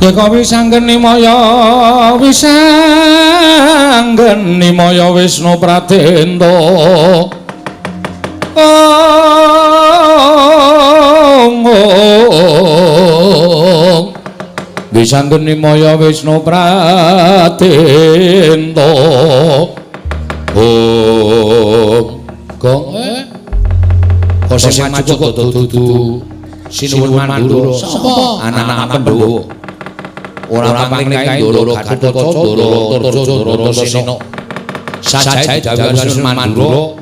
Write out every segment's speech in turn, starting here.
Deka wisanggeni maya Wisnu Pratenda wisanggeni maya Wisnu Pratenda Gong kok sing maju kok dudu Sinuwun Mandura sapa anak-anak Pandhawa ora paling kae Ndara Gatotkaca Ndara Turja Ndara Sena sajae dawuh Sinuwun Mandura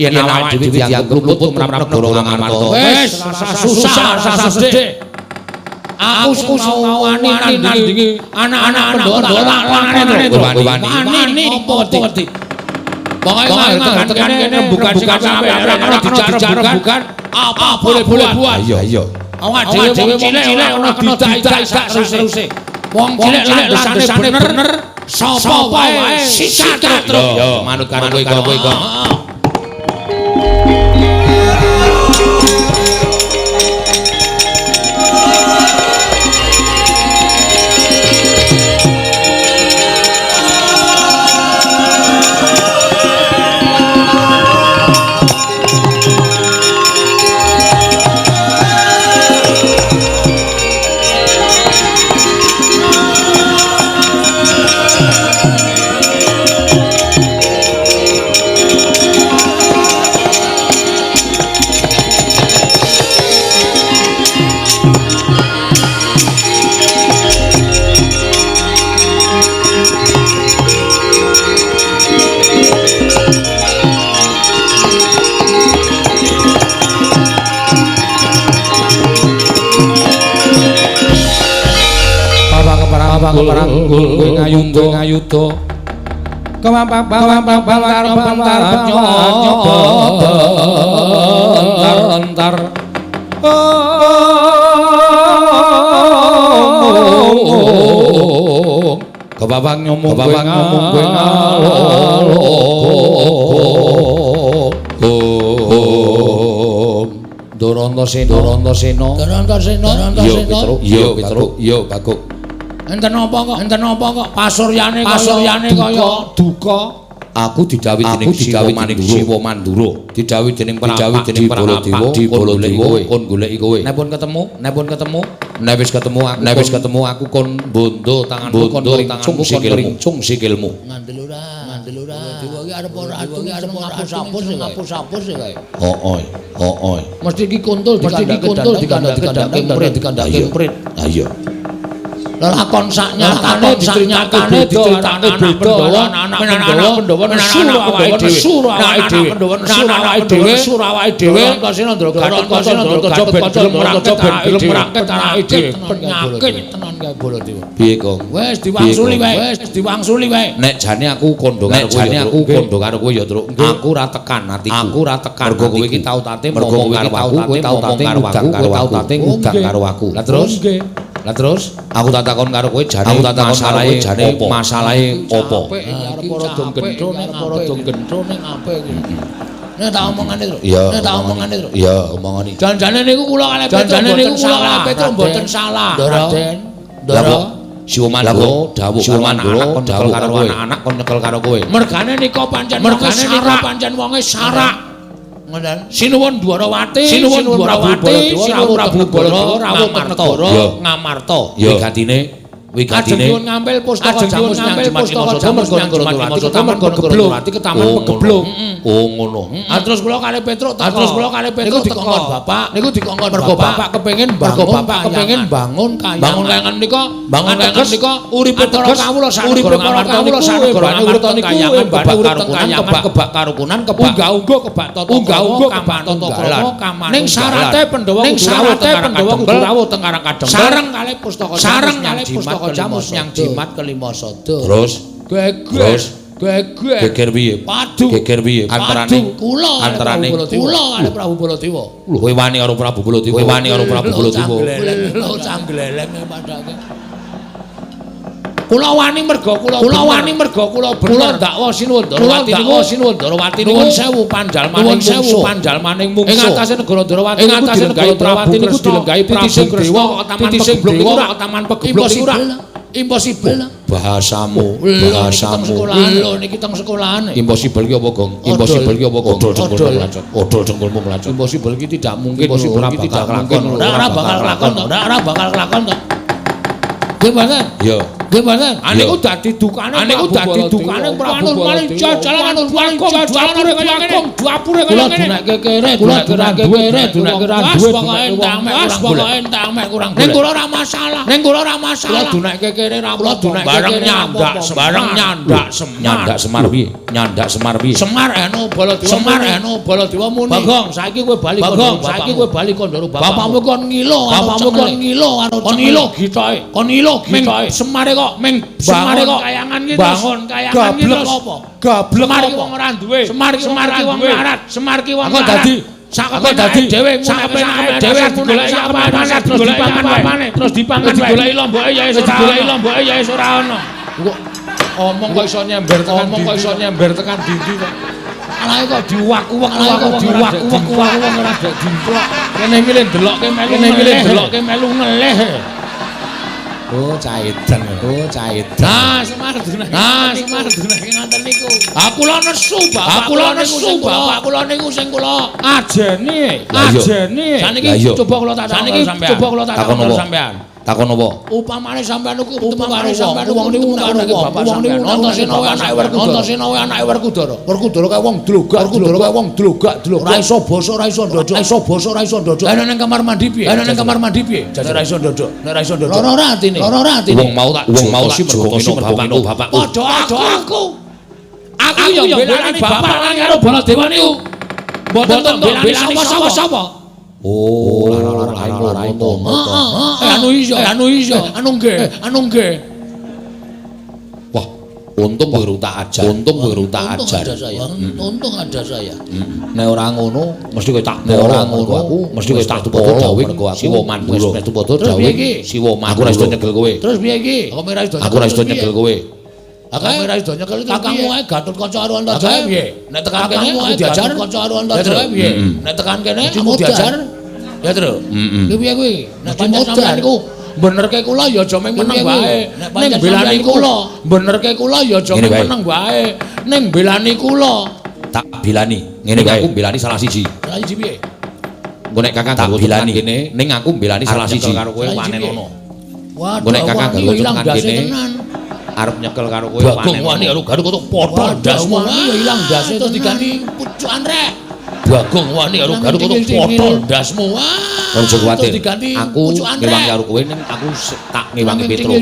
yen awake dhewe dianggep luput marang negara Ngamarta wis susah sedhek aku wani nandingi anak-anak Pandhawa wani apa ngerti pokoke tekan kene bukan sing sampe ora dijarep bukan apa boleh buat iya awak dhewe cilik ora kena didak terus-teruse wong cilik landesane bener sapa wae sikat terus yo manut karo kowe kok Keparanggul kowe ngayuda kewampang nyoba kebabang nyomong kowe Duranta Sena iya Petruk iya Bagong enten apa kok pasuryane kaya duka aku didhawuhi dening Siwa Mandura didhawuhi dening Prabu Baladewa kon goleki kowe nek pun ketemu nek wis ketemu aku kon bondo tanganmu kon rincung sikilmu ngandel ora Dewa iki arep ora ngapus-hapus kae mesti iki kuntul dikandhake prit iya lakon saknyatane diceritake beda anak Pandhawa nesu awake dhewe kasina Gatotkaca ben merangket anake dhewe penyakit tenan kae Baladewa piye kok wis diwangsuli wae nek jane aku kondo karo kowe ya Truk aku ora tekan atiku mergo kowe iki tau tate ngomong karo aku Lah terus aku tak takon karo kowe jane masalahe opo? Arep ora dong gendro ning apik iki. Nek tak omongane Truk. Iya, omongane. Janjane niku kula kalih Petruk mboten salah. Ndara Siwa Mandura dawuh anak-anak kon nyekel karo kowe. Mergane nika pancen wonge sarak. Sinuwun Dwarawati, Sinuwun Prabu Baladewa rawuh negara Ngamarta. Wigatine ngambil pustaka jamus nyang mergo taman geblung. Oh ngono. Terus kula kalih Petruk dikongkon bapak. Niku dikongkon mergo bapak kepengin bangun kayangan nika. Uripe para kawula sanegara kebak karukunan kebak kebak tata krama ning syarate Pandhawa kudu rawuh teng Karang Kadeng. Sareng kalih pustaka jamus nyang jimat kelima sada. Terus geger piye? Geger piye? Antarane kula Prabu Baladewa. Kowe wani karo Prabu Baladewa. Canggleleng padake. Kula wani merga kula bener dakwa Sinuwun Darawati nuwun sewu panjal maning mungsuh. Ing atase negara Darawati niku dilenggahi Prabu Dewa taman pegeblok ora impossible. Bahasamu. Lho niki teng sekolahan. Impossible ki apa, Gong? Impossible ki apa, Gong? Odol cengkulmu melacak. Impossible ki tidak mungkin. Impossible ki tidak lakon. Ora bakal lakon kok. Gimana? Yo. Gimana? Aniku dadi dukane Prabu paling jajalan dapure kaya ngene. Kula dunake kere, dunake ra duwe. Pokoke entek mek kurang. Ning kula ora masalah. Kula dunake kere ra dunake bareng nyandak Semar piye? Semar eno Baladewa muni. Bagong, saiki kowe bali kondoro bapakmu kon ngilo gitoke. Semare kok kayangan iki bangun kayangan iki terus apa? Semar ki wong ora duwe. Semar ki wong larat. Semar ki wong dadi dhewe digoleki apane terus dipangan digoleki lomboke ya wis ora ono. Omong kok iso nyember tekan dindi kok. Alae kok diwak-wak ora dak dimplok. Kene milih delokke melu ngeleh. Oh, caidan. Nah, Semar dunake ngoten niku. Kula nesu, Bapak kula niku sing kula ajeni. Saniki coba kula tak sampean. Takon apa? Upamane sampean niku ketemu karo wong niku bapak sampean. Nonton Sinawe anake Werkudara. Werkudara kaya wong dlogak. Ora iso basa, ora iso ndodok. Lah nek kamar mandi piye? Jane ora iso ndodok. Lara atine. Wong mau tak mergo bapak. Padha aku. Aku yo belani bapak lan karo Baladewa niku. Mboten belani sapa-sapa. Oh, lara itu. Anu iso. Anu nggih. Wah, untung baru tak ajar. Untung ada saya. Nek ora ngono, mesti kowe tak aku, mesti kowe tak tupodo dawuh aku. Siwa Mandura. Wis tupodo dawuh. Siwa Mandura. Aku ora iso nyegel kowe. Terus piye iki? Aku ora iso nyegel kowe. Aku ora iso nyekel kakangmu ae Gatot Kaca Aru Antajawa piye? Nek tekan kene aku diajar Kaca Aru Antajawa piye? Nek tekan kene aku diajar. Ya, Tru. Ki piye kuwi? Nek sampeyan niku benerke kula ya aja mung meneng wae. Nek belani kula, benerke kula ya aja mung meneng wae. Ning belani kula tak bilani. Ngene wae. Aku bilani salah siji. Salah siji piye? Engko nek Kakang tak bilani kene, ning aku bilani salah siji. Karo kowe panen ono. Engko nek Kakang gawe ilang kene. Arep nyekel karo kowe panen. Bagong wani karo Garuda padha ndasmu ya ilang ndase terus diganti pucukan rek. Bagong wani karo Garuda padha ndasmu. Ojo kuwatir. Aku ngewangi karo kowe ning aku tak ngewangi Petro.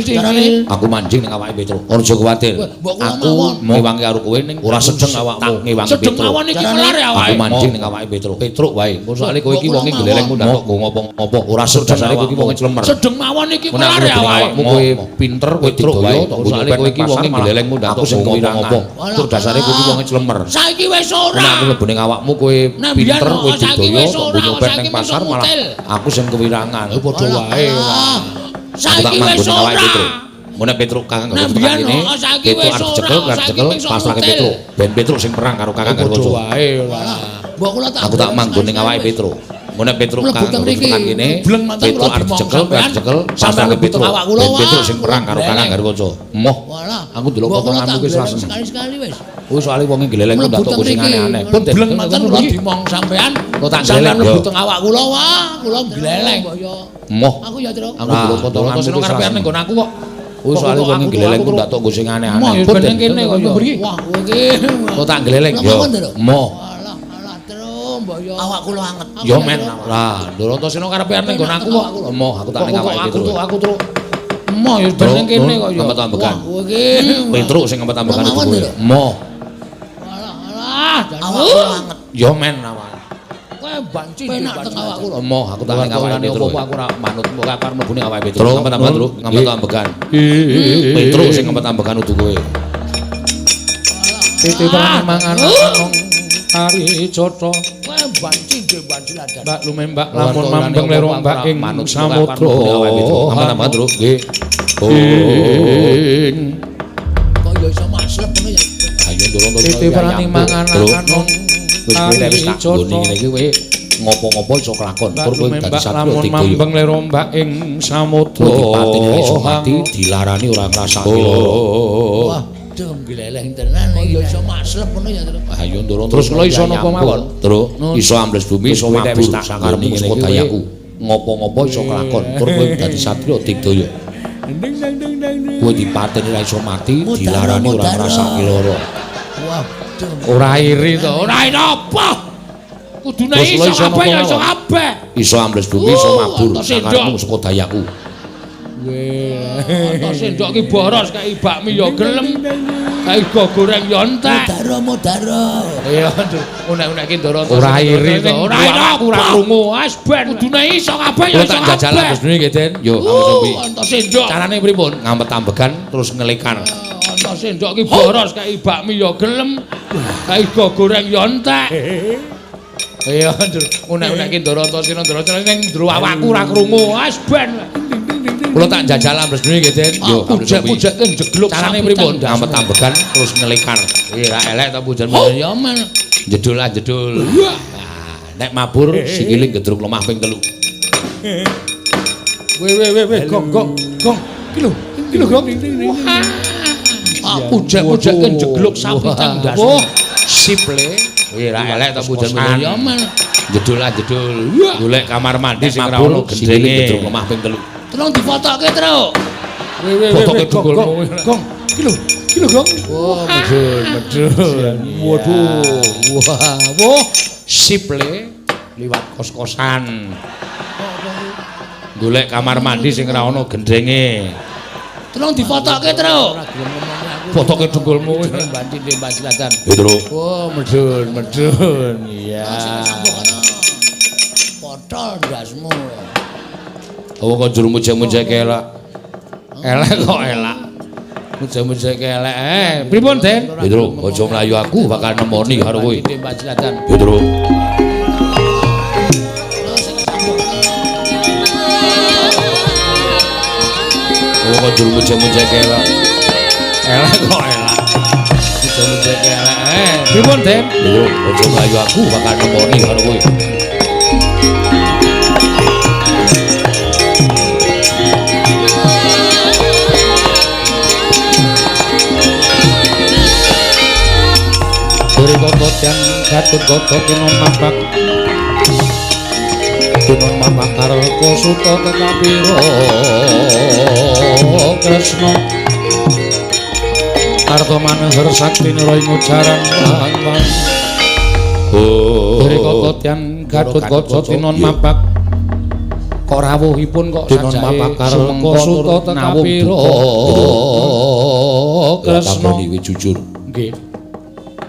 Aku manjing ning awake Petro. Ojo kuwatir. Aku ngewangi karo kowe ning ora sedeng awakmu. Tak ngewangi Petro. Sedeng awak iki kelare awake. Aku manjing ning awake Petro. Petro wae. Soale kowe iki wonge glelengmu ndak kok ngopo-ngopo. Ora sedeng kowe iki wonge clemer. Sedeng mawon iki kelare awakmu. Kowe pinter kowe wae. Soale kowe iki wonge glelengmu ndak kok ngopo-ngopo. Tur dasare kowe iki wonge clemer. Saiki wis ora. Nek aku mlebu ning awakmu kowe pinter kowe didaya kok nyopet ning pasar malah aku sing kewirangan. Padha wae. Saiki wis ora. Mune Petro Kakang gawe tekan kene. Petro arep cekel, pasrahke Petro. Ben Petro sing perang karo Kakang Garwaja. Padha wae. Mbok kula tak aku tak manggon ning awake Petro. Mune Petro Kakang gawe tekan kene. Petro arep cekel, pasrahke Petro. Ben Petro sing perang karo Kakang Garwaja. Moh. Aku ndelok potonganmu wis rasem. Sekali-sekali wis. Kuwi soalé wong gleleng ndak tok sing aneh-aneh. Bleng manten kula dimong sampean. Kok tak gleleng mlebu teng awak kula wah, kula gleleng. Moh. Aku ya, Tru. Aku ndelok potonganmu wis karepean ning nggon aku kok. Kuwi soalé wong gleleng ndak tok sing aneh-aneh. Ben kene kok mriki. Wah, kowe iki. Kok tak gleleng yo. Moh. Alah, Tru, mbok yo. Awak kula anget. Yo men. Lah, Durantasena karepean ning nggon aku kok. Moh, aku tak ning awake Tru. Aku Tru. Moh yo ben kene kok yo. Ambekan. Kowe iki. Petro sing ambekan itu kowe. Moh. Awak banget. Yo men awak. Kowe banci penak teng awakku lho. Emoh aku tak ning awake Petro. Aku ora manut mbok kakar mlebu ning awake Petro. Ngempet-ngempet Tru, ngempet-ngembekan. Petro sing ngempet-ngembekan udu kowe. Titipan mangan nang Ari Cotho. Kowe banci nggih banci ladan. Mbak lumembak lamun mambeng lero mbak ing samudra. Ngempet-ngempet Tru, nggih. Kok ya iso maslep ngono ya. Ayo ndoro titiprani manganakan wis kowe nek wis tak goni ngene iki kowe ngopo-ngopo iso kelakon tur kowe dadi satya tiga yo mambeng le rombak ing samudra dipatine iso mati dilarani ora ngrasake lara wah dong gleleng tenan ya iso maslep ngono ya ayo ndoro terus kula iso napa mawon terus iso ambles bumi iso mabur sakarepmu ngene iki dayaku ngopo-ngopo iso kelakon tur kowe dadi satya tiga yo kowe dipatine ora iso mati dilarani ora ngrasake lara wah ora iri to ora apa kudune iso kabeh ya iso kabeh iso ambles bumi iso mabur sakarepmu saka dayaku weh sendok ki boros kaya bakmi ya gelem kaya go goreng ya entek modaro iya unek-unek ki ndoro ora iri to ora krungu wis ben kudune iso kabeh ya iso kabeh jajalan terus niki Den yo ambles entuk sendok carane pripun ngampet ambegan terus ngelikan ana sendok ki boros kaya bakmi ya gelem kaya go goreng ya entek iya unek-unek ki ndoro sira ning ndro awakku ora krungu wis ben kula tak jajal ambles dene nggih Den yo pujak-pujak ten jegluk carane pripun ngampet ambegan terus ngelikan ora elek ta pujan ya men jedul nek mabur sikile gedruk lemah ping 3 weh gong ki lho gong pujak-pujak ten jegluk sapitan ndas siple ora elek ta pujan ya men jedul golek kamar mandi sing ora ono gendenge gedruk lemah ping 3 tolong difotoke tru fotoke dugulmu gong ki lho gong wah medun waduh wah siple liwat kos-kosan golek kamar mandi sing ora ono gendenge tolong difotoke tru fotoke dugulmu mbak Cilatan Pedro wah medun iya foto ndasmu oh kok juru mujak-mujak elak kok elak mujak-mujak elek pripun Den Pedro aja mlayu aku bakal nemoni karo kowe Mbak Cilatan Pedro oh kok juru mujak-mujak elak kok elak mujak-mujak elek pripun Den Pedro aja mlayu aku bakal nemoni karo kowe Kototan Gatut Kota Tinon Mapak Karko Suto Tekapiro Kresno Karto Manehar Sakti Niroy Mujaran Wang Dari Kototan Gatut Kota Tinon Mapak kok rawuhipun kok Tinon Mapak Karko Suto Tekapiro Kresno jujur nggih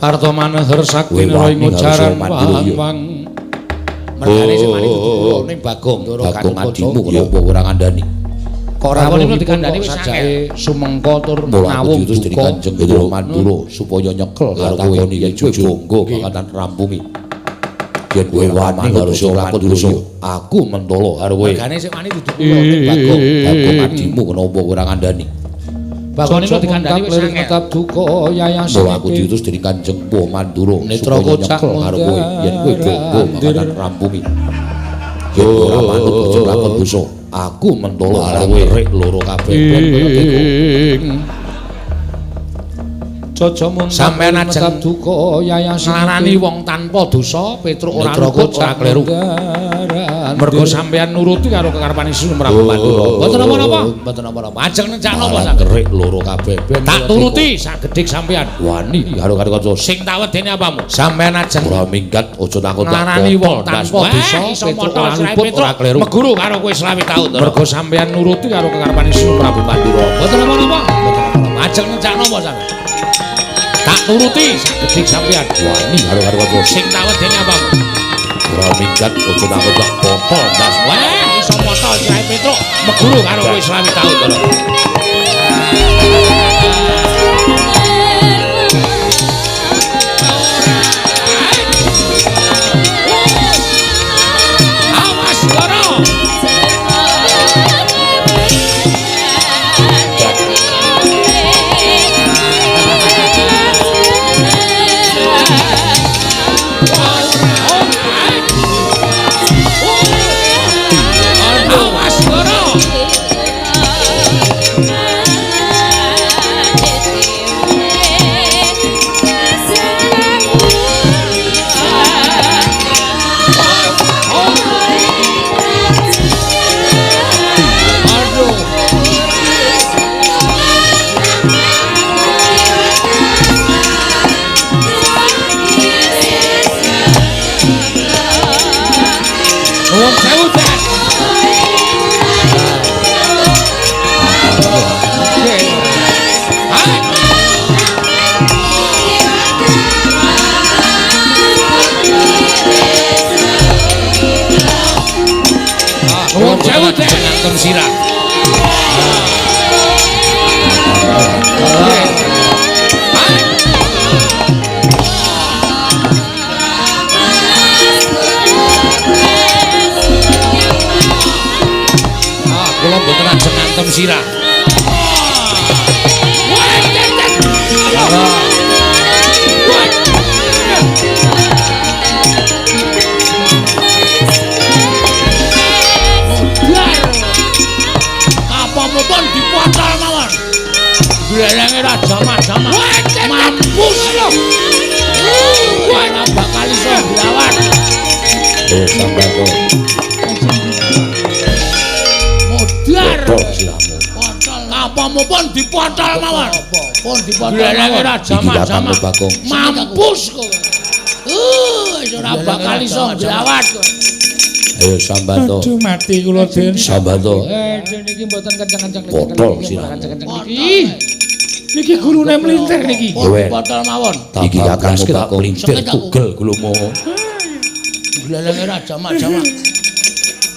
Karto Manehar Sakti Niroy Mujaran Wang mergane sing mani dudu ning Bagong adimu kenapa ora ngandani kok rawuh dikandani wis sajake sumengko tur nawung terus dari Kanjeng Pedro Mandura supaya nyekel karo kowe yen jujur monggo bakatan rampungi yen kowe wani karo sing dosa aku mentolo karo kowe mergane sing mani dudu ning Bagong adimu kenapa ora ngandani Bagong niku dikandani wis ngetap duka yayasan aku diutus dening Kanjeng Puh Mandura netra kocak karo kowe yen kowe monggo bakatan rampungi yen ora manut aja lakon dosa aku mentolo karo kowe rek loro kabeh ben kaya Jojo sampeyan ajeng duka yayasan nlarani wong tanpa dosa Petruk ora kocak kleru mergo sampeyan nuruti karo kekarepane Sri Prabu Pandura mboten napa-napa ajeng nencak napa sakerek loro kabeh ben tak turuti sagedhik sampeyan wani karo kanca sing tak wedeni apamu sampeyan ajeng ora minggat aja takut nlarani wong tanpa dosa Petruk ora kleru meguru karo kowe 20 taun mergo sampeyan nuruti karo kekarepane Sri Prabu Pandura mboten napa-napa ajeng nencak napa sampeyan tak turuti sagedhik sampeyan wani karo kanca sing tak wedeni apamu ora minggat aja takut tak botol das wah iso foto Sri Petruk meguru karo kowe 20 taun to awas loro Nuwun sewu, Den. Nuwun sewu, Den. Ngantem sirah. Kula mboten ajeng ngantem sirah. Apa-apapun dipocal mawon. Glelenge ra jamak-jamak. Mampus lho. Ana bakal iso dilawan. Oh, sampeyan Modar. siramu. Apa-apapun dipocal mawon. Pun dipocal. Glelenge ra jamak-jamak. Mampus kowe. Wis ora bakal iso dilawan. Ayo Sambanto. Aduh mati kula Den. Sambanto. Niki mboten kenceng-kenceng Botol siramu. Niki gulune mlintir niki. Botol mawon. Iki kakang tak melintir tugel gulumu. Glelenge ra jamak-jamak.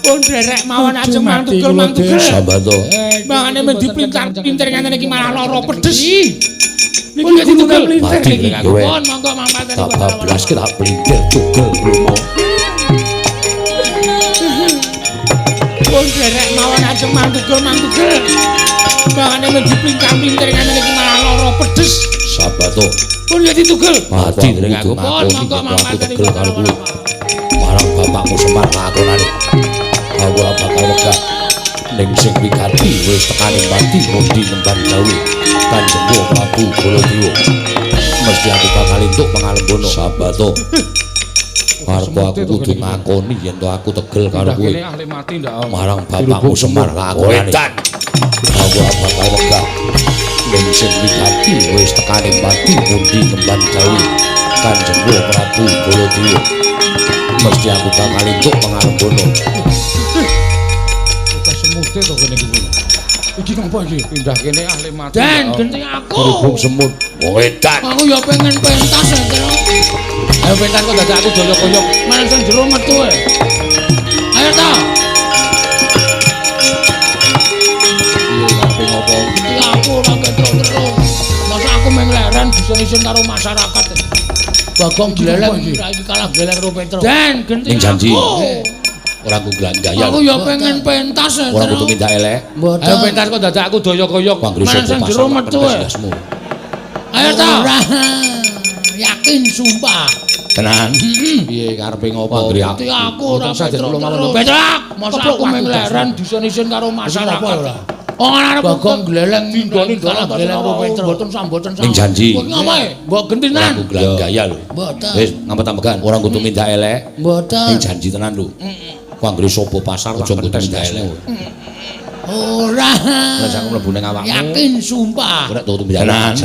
Pun derek mawon ajeng mantugel. Sambanto. Mangane men diplintar-plintir ngene iki malah lara pedes. Niki ditugel mlintir niki. Pun monggo mampateni. Tak bablas kita pelintir tugel gulumu. Pun derek mawon ajeng mantugel. Mangane men diplintar-plintir ngene iki malah lara pedes. Sambanto. Pun ya ditugel. Mati ning aku. Pun monggo mampateni. Tugel karo kuwi. Marang bapakmu Semar ngakonane. Aku ora bakal wegah. Ning sing wigati wis tekane mati mundi nemban gawe. Kanjengku Prabu Baladewa. Mesti aku bakal entuk pangalembono Sambanto. Arep aku kudu ngakoni yen to aku tegel karo kowe. Marang bapakmu Semar ngakonane. Aku ora bakal wegah. Ning sing wigati wis tekane mati mundi nemban gawe. Kanjengku Prabu Baladewa. Mesti aku bakal entuk pangalembono. Semute to kene iki. Iki ngapa iki? Pindah kene ahli mati. Dan genting aku. Berhubung semut. Wong edan. Aku ya pengen pentas ya, Tru. Ayo pentas kok dadak aku doyok-doyok. Manang sing jero metu e. Ayo ta. Iya karepe ngopo? Iki aku ora ketrok terus. Masa aku mengleren bisa-bisa karo masyarakat. Bagong gleleng iki kalah gleleng karo Petro. Dan genting janji. Ora aku gaya. Aku ya pengen pentas ya. Ora kudu minta elek. Ayo pentas kok dadak aku doyok-doyok. Manang sing jero metu e. Ayo ta. Yakin sumpah. Tenan. Piye karepe ngopo? Ati aku ora Petro mawon. Petrak, mosok aku mengleren disen-isen karo masyarakat. Oh arep Bagong gleleng dinggoni dalan gleleng karo Petro. Mboten samboten ning janji. Ngapae? Mbok gentinan. Aku gaya lho. Mboten. Wis ngampet-ampekan ora kudu minta elek. Mboten. Ning janji tenan lho. Anggere sapa pasar aja kudu minta elek. Ora. Wis aku mlebu ning awakmu. Yakin sumpah. Ora tutu tenan.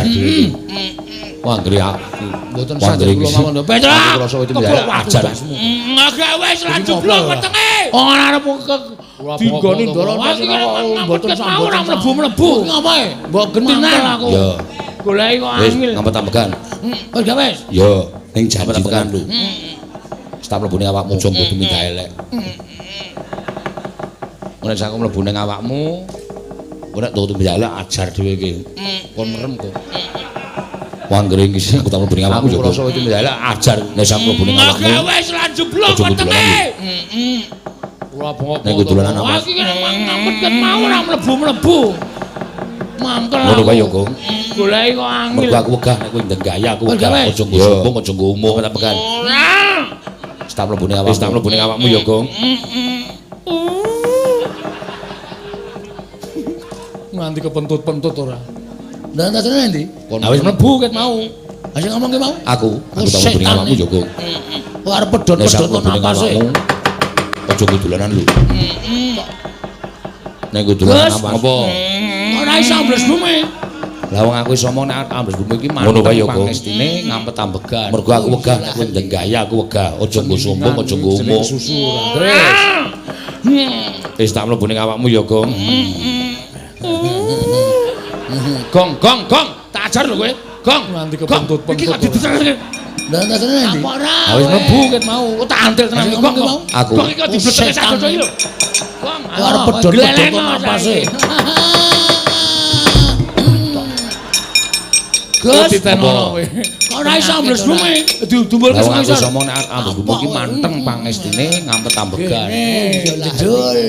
Wah, anggere aku. Mboten sadar kula mawon. Petrak. Aku rasa itu ajar. Agak wis lanjut blok wetenge. Ora arep dinggoni ndoro mboten sampun ora mlebu-mlebu. Ngapae? Mbok gentinan aku. Ya. Goleki kok Wis angel. ngampet-ampekan. Wis gak wis. Ya, ning janji tenan lho. Tak mlebu ning awakmu aja kudu minta elek. Ora sak aku mlebu ning awakmu. Ora tutu minta elek ajar dhewe iki. Kon merem kok. Wong anggere iki aku tak mlebu ning awakmu yo. Aku rasa itu minta elek ajar nek sak mlebu ning awakmu. Agak wis lanjut blok wetenge. Ora bengok. Nek dolanan apa? Iki ngampet ket mau ora mlebu-mlebu. Mangkel. Ngono kae yo, Gong. Goleki kok angel. Mergo aku wegah nek kowe ndeng gaya aku wegah aja nggo sombong aja nggo umum tak pekan. Ora. Wis tak mlebu ning awakmu. Wis tak mlebu ning awakmu yo, Gong. Nganti kepentut-pentut ora. Lah dadane ndi? Wis mlebu ket mau. Ha sing ngomong ki mau? Aku tak mlebu ning awakmu yo, Gong. Kok arep pedhot-pedhot napase. Aja nggo dolanan lho. Nek nggo dolanan apa? Ora iso mblesmu me. Lah wong aku iso omong nek ambles bumi iki mantep pangestine ngampet ambegan. Mergo aku wegah nek kowe ndenggaya aku wegah. Aja nggo sombong, aja nggo umum. Wis tak mlebu ning awakmu ya, Gong. Gong, gong, gong. Tak ajar lho kowe. Gong. Nanti kepuntut-puntut. Iki kok ditetrake. Lah dasane ndi? Apa ora? Wis mlebu ket mau. Oh tak antil tenan iki, Gong. Aku. Gong iki kok dibletek sadodo iki lho. Gong, arep pedhot-pedhot apa sih? Gus ditenono kowe. Kok ora iso ambles bumi? Diumbulke sing iso. Aku nek ambles bumi iki manteng pangestine ngampet ambegan. Jedul.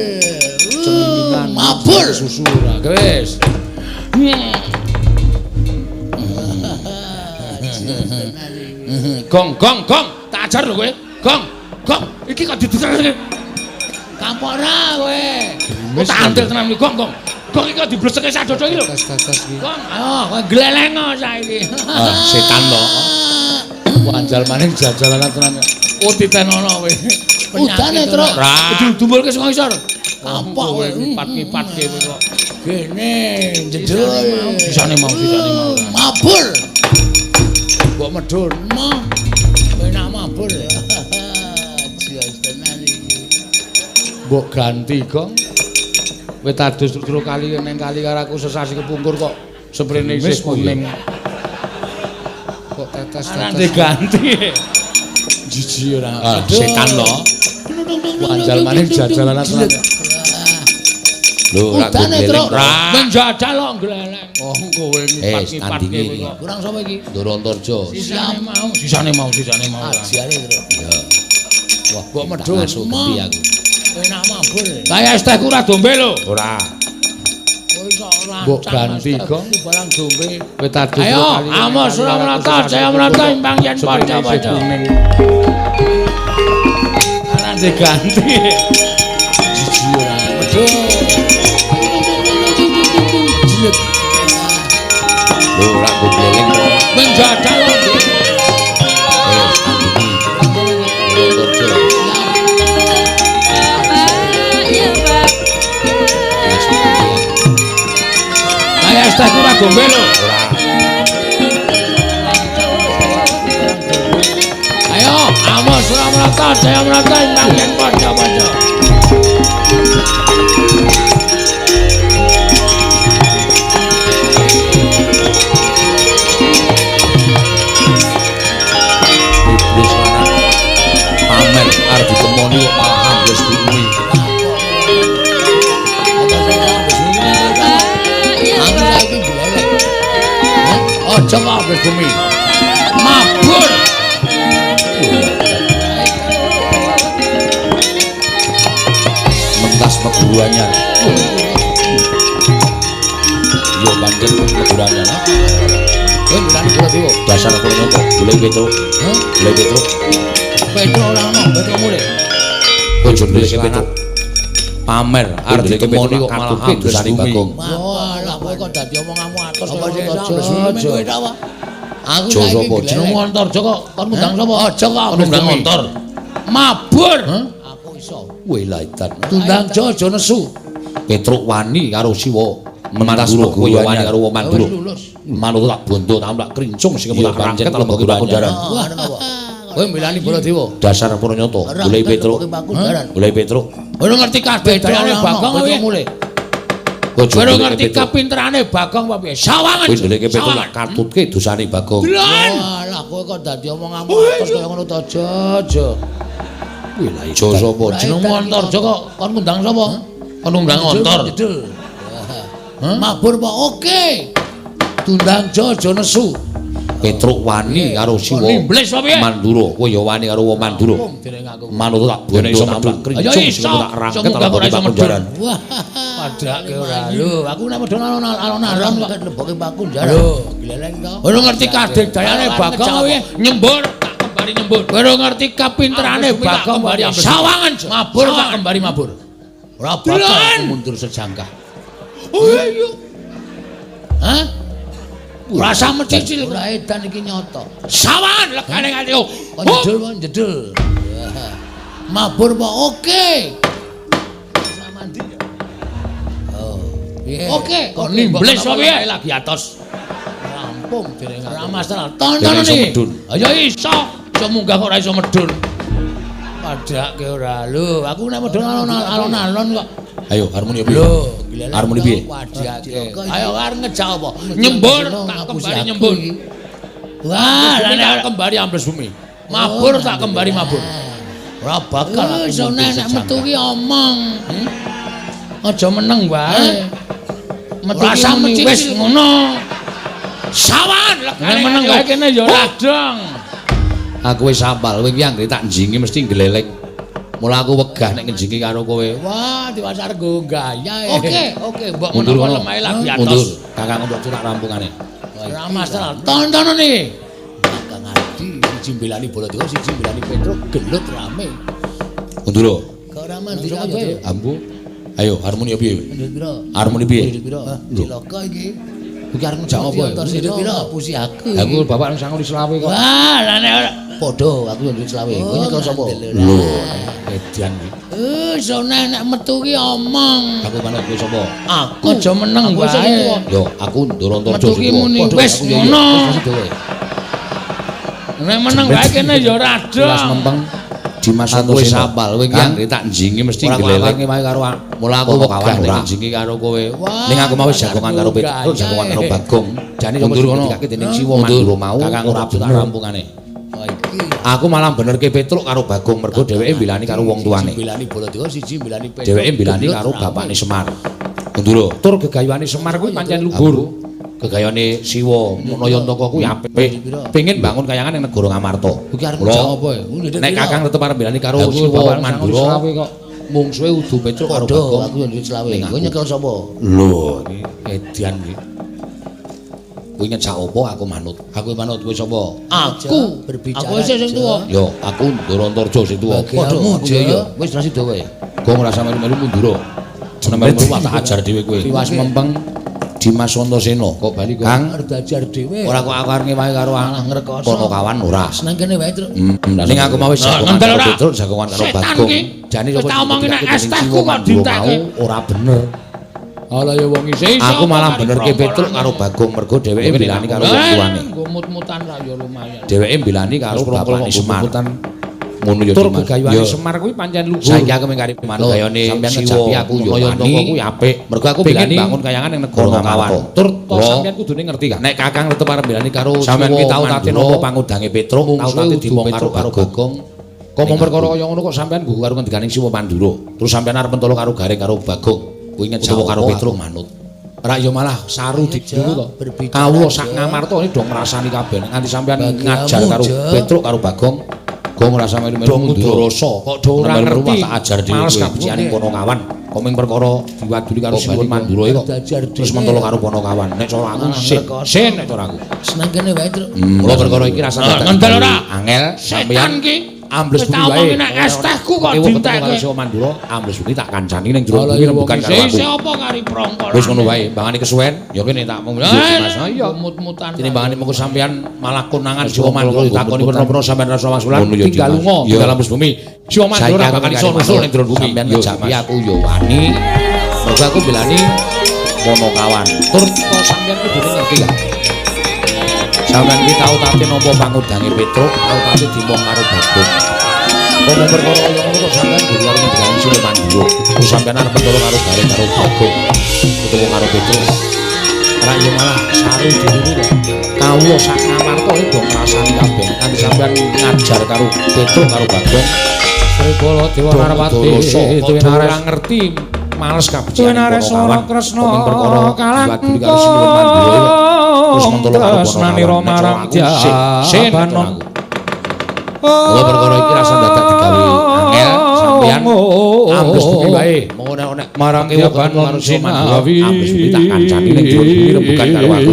Cemilan mabur susura. Wis. Gong, gong, gong. Tak ajar lho kowe. Gong, gong. Iki kok ditetrake. Kapora kowe. Oh tak antil tenan iki, Gong, Gong. Gong iki kok dibleseke sadodo iki lho. Tas-tas iki. Gong, ayo kowe glelengo saiki. Setan to. Wanjal maning jajalanan tenan. Oh ditenono kowe. Udane, Truk. Didumbulke sing ngisor. Apa kowe kowe ngipat-ngipatke kowe kok. Kene jedul. Bisane mau. Mabur. Mbok medhun. Kowe nak mabur. Jelas tenan iki. Mbok ganti, Gong. Kowe tadus terus kali ning kali karo aku sesasi kepungkur kok sprene isih kuning. Kok tetes-tetes. Ganti. Jiji ora. Setan to. Wanjal maning jajalanan tenan. Lho, ora gleleng. Menjajal kok gleleng. Oh, kowe ngipat-ngipatke kok. Kurang sapa iki? Dorontorjo. Sisane mau. Ajiane, Truk. Ya. Wah, kok medhun masuk kepi aku. Kowe nak mabur. Kaya es tehku ora dombe lho. Ora. Kowe iso ora. Mbok ganti, Gong. Barang dombe. Kowe tadus Ayo, amos ora menata, saya menata imbang yen padha-padha. Ora diganti. Jiji ora. Medhun. Jilet. Lho, ora kok gleleng to. Menjajal kok. Kaya es tehku ora dombe lho. Ayo, amos ora menata, saya menata imbang yen padha-padha. Iblis lanang pamer arep ditemoni kok malah ambles bumi. Aku saiki gleleng. Aja kok ambles bumi. Mabur. Mentas peguruannya. Yo pancen peguruannya. Kowe ndane kula dewa. Dasar kula nyoto, golek Petruk. Golek Petruk. Petro ora ono, Petro mulih. Ojo ndek Petruk. Pamer arep ditemoni kok malah ambles bumi. Walah kowe kok dadi omonganmu atos Apa sih, aja. Aku Jo saiki sapa? jeneng Antarja kok kon ngundang sapa? Aja kok ngundang Antar. Mabur. Aku iso. Welaitan. Tundang Jaja nesu. Petruk wani karo Siwa. Mandura kowe wani karo wong Mandura. Manut tak bondo tak krincung sing tak rangket lembaga Pakunjaran. Kowe mbelani Baladewa. Dasar Pranata, golek Petruk. Golek Petruk. Kowe ngerti kabeh dayane Bagong kowe mulih. Kowe ngerti kapinterane Bagong apa piye? Sawangan. Kowe ndeleke Petruk tak katutke dosane Bagong. Walah kowe kok dadi omonganmu atos kaya ngono to Jaja. Welaitan. Jo sapa? Jenengmu Antarja kok kon ngundang sapa? Kon ngundang Antar. Mabur apa? Oke. Tundang Jaja nesu. Petruk wani karo Siwa. Iblis apa piye? Mandura, kowe ya wani karo wong Mandura. Manut tak bondo tak krincung sing tak rangket lembaga Pakunjaran. Wah, padake ora lho. Aku nek medhon alon-alon kok lembaga Pakunjaran. Lho, gleleng to. Kowe ngerti kadegdayane Bagong kowe nyembur tak kembali nyembur. Kowe ngerti kapinterane Bagong bari sawangan mabur tak kembali mabur. Ora bakal aku mundur sejangkah. Oh iya. Hah? Rasa mencicil ora edan iki nyoto. Sawangan legane ngati. Oh, jedul. Mabur apa? Oke. Mandi ya. Oh. Oke, kok nimbles apa piye lagi atos. ditampung dening ora masalah. Tontonane. Ayo iso munggah kok ora iso medun. Padake ora. Lho, aku nek medun alon-alon kok. Ayo harmoni piye? Lho, harmoni piye? Ayo arep ngejak apa? Nyembur, tak kembali nyembur. Wah, lan kembali ambles bumi. Mabur tak kembali mabur. Ora bakal iso nek metu ki omong. Aja meneng wae. Metu ki wis ngono. Sawan nek meneng wae kene ya radong. Aku wis apal, kowe ki anggere tak njingi mesti glelek. Mula aku wegah nek ngenjingi karo kowe. Wah, diwasar go gaya. Oke, mbok mundur menawa lemahe lagi atos. Mundur, Kakang untuk curak rampungane. Ora masalah. Tontonane. Kakang Adi siji mbelani Baladéwa, siji mbelani Petruk, gelut rame. Mundur. Kok ora mandi kabeh. Ambu. Ayo harmoni piye? Harmoni piye? Cilaka iki. Iki arep ngejak apa? Ndek pira pusi aku. Aku bapak nang sangu selawe kok. Wah, lah nek padha aku yo ndek selawe. Kowe nyekel sapa? Lho, edian iki. Iso nek metu ki omong. Aku manut kowe sapa? Aku aja meneng wae. Yo, aku Ndorontara Metu ki muni wis ngono. Nek meneng wae kene ya radong. Wis mempeng. Dimas Santosa sapal kowe ki anggere tak njingi mesti glelek wae karo mula aku wegah nek njingi karo kowe. Ning aku mau jagongan karo Petruk, jagongan karo Bagong. Jane mundur ngono dikake dening Siwa Mandura mau ora bener rampungane. Aku malah benerke Petruk karo Bagong mergo dheweke mbilani karo wong tuane. Mbilani Baladéwa siji mbilani Petruk. Dheweke mbilani karo bapakne Semar. Ndura, tur gegayuhane Semar kuwi pancen luhur. Gegayane Siwa Nayantaka kuwi apik. Pengin bangun kayangan ning negara Ngamarta. Iki arep ngejak apa ya? Nek Kakang tetep arep mbilani karo Siwa Mandura mungsuhe udu Petruk karo Bagong. Aku yo ndek selawe. Kowe nyekel sapa? Lho, iki edian iki. Kowe ngejak apa aku manut. Aku manut kowe sapa? Aku berbicara. Aku sing tuwa. Yo, aku Ndorontara sing tuwa. Padha ya. Wis rasi dawa. Gong rasa melu-melu mundur. Jenenge tak ajar dhewe kowe. Tiwas mempeng Dimas Santosa kok bali kok Kang arep diajar dhewe. Ora kok aku arep ngewahi karo anak ngrekoso. Kono kawan ora. Seneng kene wae, Truk. Ning aku mau wis jagongan karo Petruk, jagongan karo Bagong. Jane sapa tak omongi nek es tehku kok ditekke. Ora bener. Ala ya wong iki. Aku malah benerke Petruk karo Bagong mergo dheweke mbilani karo wong tuane. Nggo mut-mutan ra ya lumayan. Dheweke mbilani karo bapakne Semar. Ngono ya Tur gegayuane Semar kuwi pancen luhur. Saiki aku mengkari manut gayane sampeyan ngejapi aku yo kuwi apik. Mergo aku mbilani bangun kayangan ning negara Ngamarta. Tur to sampeyan kudune ngerti gak? Nek Kakang tetep arep mbilani karo sampeyan ki tau tate napa pangudange Petruk, tau tate dimong karo Bagong. Kok mau perkara kaya ngono kok sampeyan nggo karo ngendiganing Siwa Mandura. Terus sampeyan arep mentolo karo garing karo Bagong. Kuwi ngejak karo Petruk manut. Ora yo malah saru didulu to. Kawula sak Ngamarta iki do ngrasani kabeh nganti sampeyan ngajar karo Petruk karo Bagong. Gong rasa melu-melu mundur rasa kok do ora ngerti tak ajar dhewe males kabeciane kono kawan kok ming perkara diwaduli karo Siwa Mandura iki kok terus mentolo karo Ponokawan nek cara aku sen nek cara aku seneng kene wae, Truk. Mula perkara iki rasane ngendel ora angel sampeyan ki ambles bumi wae nek es tehku kok ditekke Siwa Mandura ambles bumi tak kancani ning jero bumi bukan karo aku sapa kari prangkara wis ngono wae bangane kesuwen ya kene tak mung Mas iya mut-mutan tinimbangane mengko sampeyan malah konangan Siwa Mandura ditakoni pira-pira sampeyan rasa wangsulan tinggal lunga tinggal ambles bumi Siwa Mandura bakal iso nusul ning jero bumi sampeyan ngejapi aku yo wani mergo aku belani Ponokawan tur to sampeyan kudune ngerti gak sampeyan ki tau tate napa pangudange Petruk tau tate dimong karo Bagong kok mau perkara kaya ngono kok sampeyan kudu karo ngendikan Siwa Mandura terus sampeyan arep mentolo karo garing karo Bagong ketemu karo Petruk ora yo malah saru dhewe to kawula sak Ngamarta iki do ngrasani kabeh nganti sampeyan ngajar karo Petruk karo Bagong Srikala Dewa Narwati duwe ora ngerti males kabeciane Ponokawan Kresna kalang karo Siwa Mandura terus mentolo karo Ponokawan marang jaban kula perkara iki rasa dadak digawe angel sampeyan ambles bumi wae mau nek marang jaban manusia Mandura ambles bumi tak kancani ning jero bumi rembugan karo aku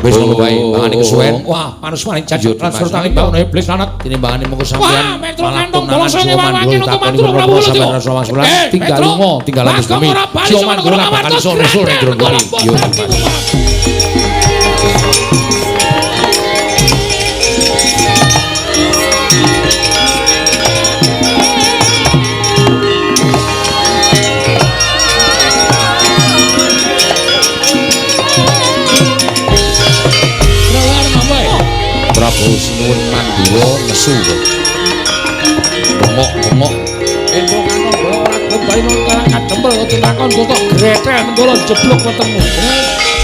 wis ngono wae bangane kesuwen wah manusane jadi transfer tali mbak iblis lanat tinimbangane mengko sampeyan malah tunangan Siwa Mandura takoni perkara sampeyan rasa wangsulan tinggal lunga tinggal ambles bumi Siwa Mandura bakal iso nusul ning jero bumi yo nesu. Bengok-bengok. Petro kanong ora kembali nang karang kadempel tinakon tutuk greten kula jeblok ketemu.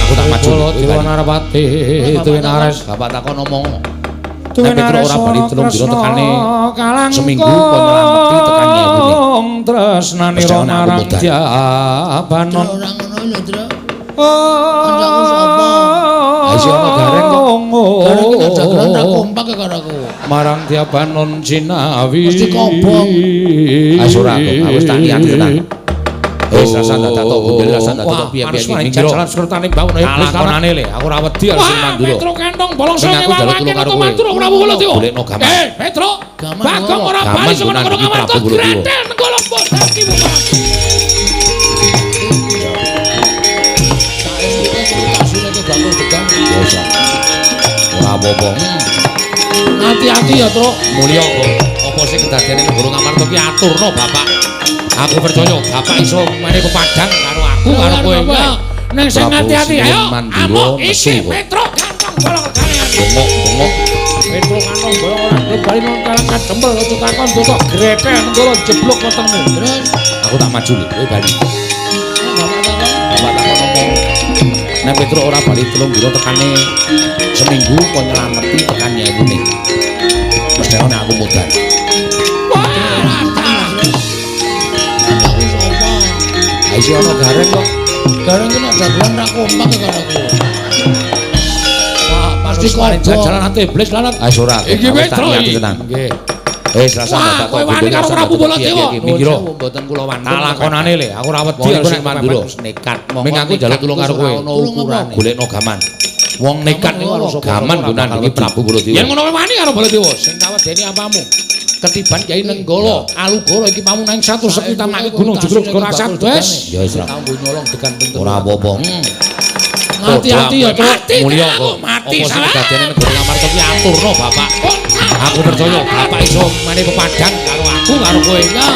Aku tak maju. Dewa Narapati, Dewi Nares. Bapak takon ngomong. Dewi Nares ora bali telung dina tekane seminggu kon nylameti tekan nyebune. Tresnani marang Jabanon. Ora ngono lho, Tru. Kancaku sapa? Isi ana gareng kok. Gareng iki dagelan ra kompak karo aku. Marang Jabanon Cinawi. Mesti kobong. Asura aku wis tak niat tenan. Wis rasa dadak tok bundel rasa dadak tok piye-piye iki. Jalan sertane bangun iblis Lakonane le, aku ora wedi harus sing mandura. Petro kentong bolong Sing sing aku jaluk tulung karo kowe. Mandura Prabu Baladewa. Golekno gaman. Petro. Gaman Bagong apa? ora Gaman bali saka gunan kono iki kamar Prabu Baladewa. greten golong bodaki buka. Ora apa-apa. Hati-hati ya, Tru. Mulya kok. Apa sing kedadiane negara Ngamarta ki aturno, Bapak. Aku percaya Bapak iso mene kepadang karo aku karo kowe. Neng sing hati-hati ayo. Mandura Amuk nesu. iki Petro kantong bolong kalian. Bengok-bengok. Petro kantong bolong ora kembali nang karang kadempel tutakon tutuk greten kula jeblok ketemu. Terus Aku tak maju le, kowe bali. bapak takon, Bapak takon ngomong. Nek Petro ora bali telung dina tekane seminggu kon nylameti tekan nyebune. Mesti ana aku mudan. kancaku sapa? Isi ana gareng kok. Gareng iki nek dagelan ra kompak karo aku. Pasti Paling kobong. jalan ate iblis lalat. Asura. Iki Petro iki. Nggih. Wis rasa Wah, dadak kowe tok wani karo Prabu Baladewa. Minggiro. Mboten kula wani. Tak lakonane le, aku ora wedi Wong sing nek mandura. nekat. Ming aku njaluk tulung karo kowe. Ono ukurane. Golekno gaman. Wong nekat niku harus gaman gunan iki Prabu Baladewa. Yen ngono kowe wani karo Baladewa, sing kawedeni apamu? Ketiban Kyai Nenggala, Alugara iki pamunang satu sekitar mak Gunung Jugruk Gorasan, wes. Ya wis ra. Tambu nyolong tekan pintu. Ora apa-apa. Hati-hati ya, Tru. Mulya kok. Mati Apa sing salah. kedadiane negara Ngamarta ki aturno, Bapak. Aku percaya Bapak iso mene pepadang karo aku karo kowe. Ya,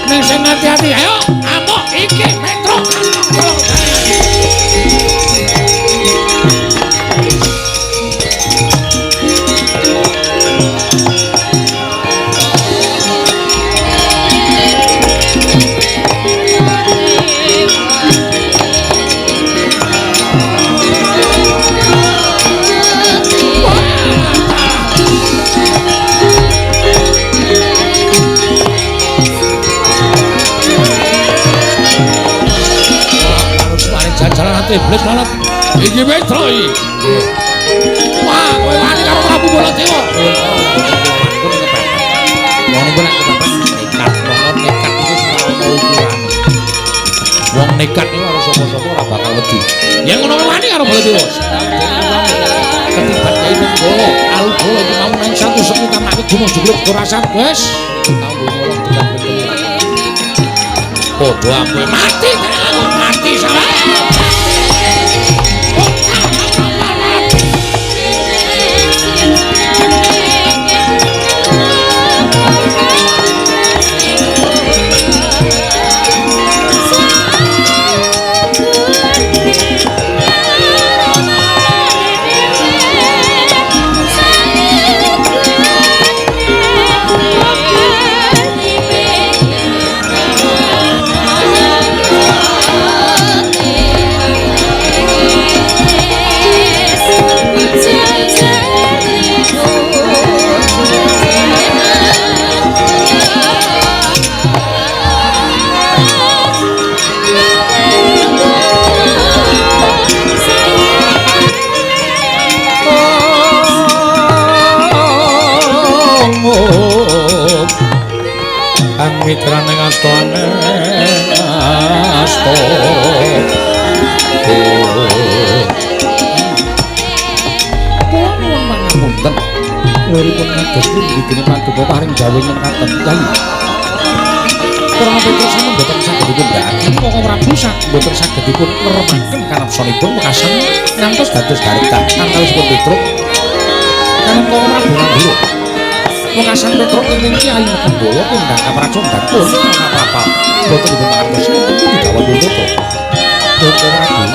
ning sing hati-hati ayo. Amuk iki Petro kantong bolong kalian. Jalan hati iblis lalat. Iki Petro iki. Wah, kowe wani karo Prabu Baladewa. Wong niku nek kepepet nekat, wong nekat iku ora ono ukurane. Wong nekat niku harus sapa-sapa ora bakal wedi. Yen ngono kowe wani karo Baladewa. Ketiban Kyai Nenggala, Alugara iki pamunang satu sekitar mak Gunung Jugruk Gorasan, wes. Tambu nyolong tekan pintu. Padha aku Mati tenan aku mati salah. Mitrane ngastane asto kula nuwun pangapunten liripun ngados pundi dene paduka paring gawe ngekaten Kyai Prabu Petro sampun boten saged dipun ndhaki kok Prabu saged boten saged dipun meremaken karepsanipun mekasan ngantos dados garetan antawisipun Petro kanthi kok Prabu Nandura Wekasan Petro ingin Kyai Nenggala kondang kapracondhan pun apa-apa. Boten dipun mangertos wonten pundi dawuh Petro. Petro Prabu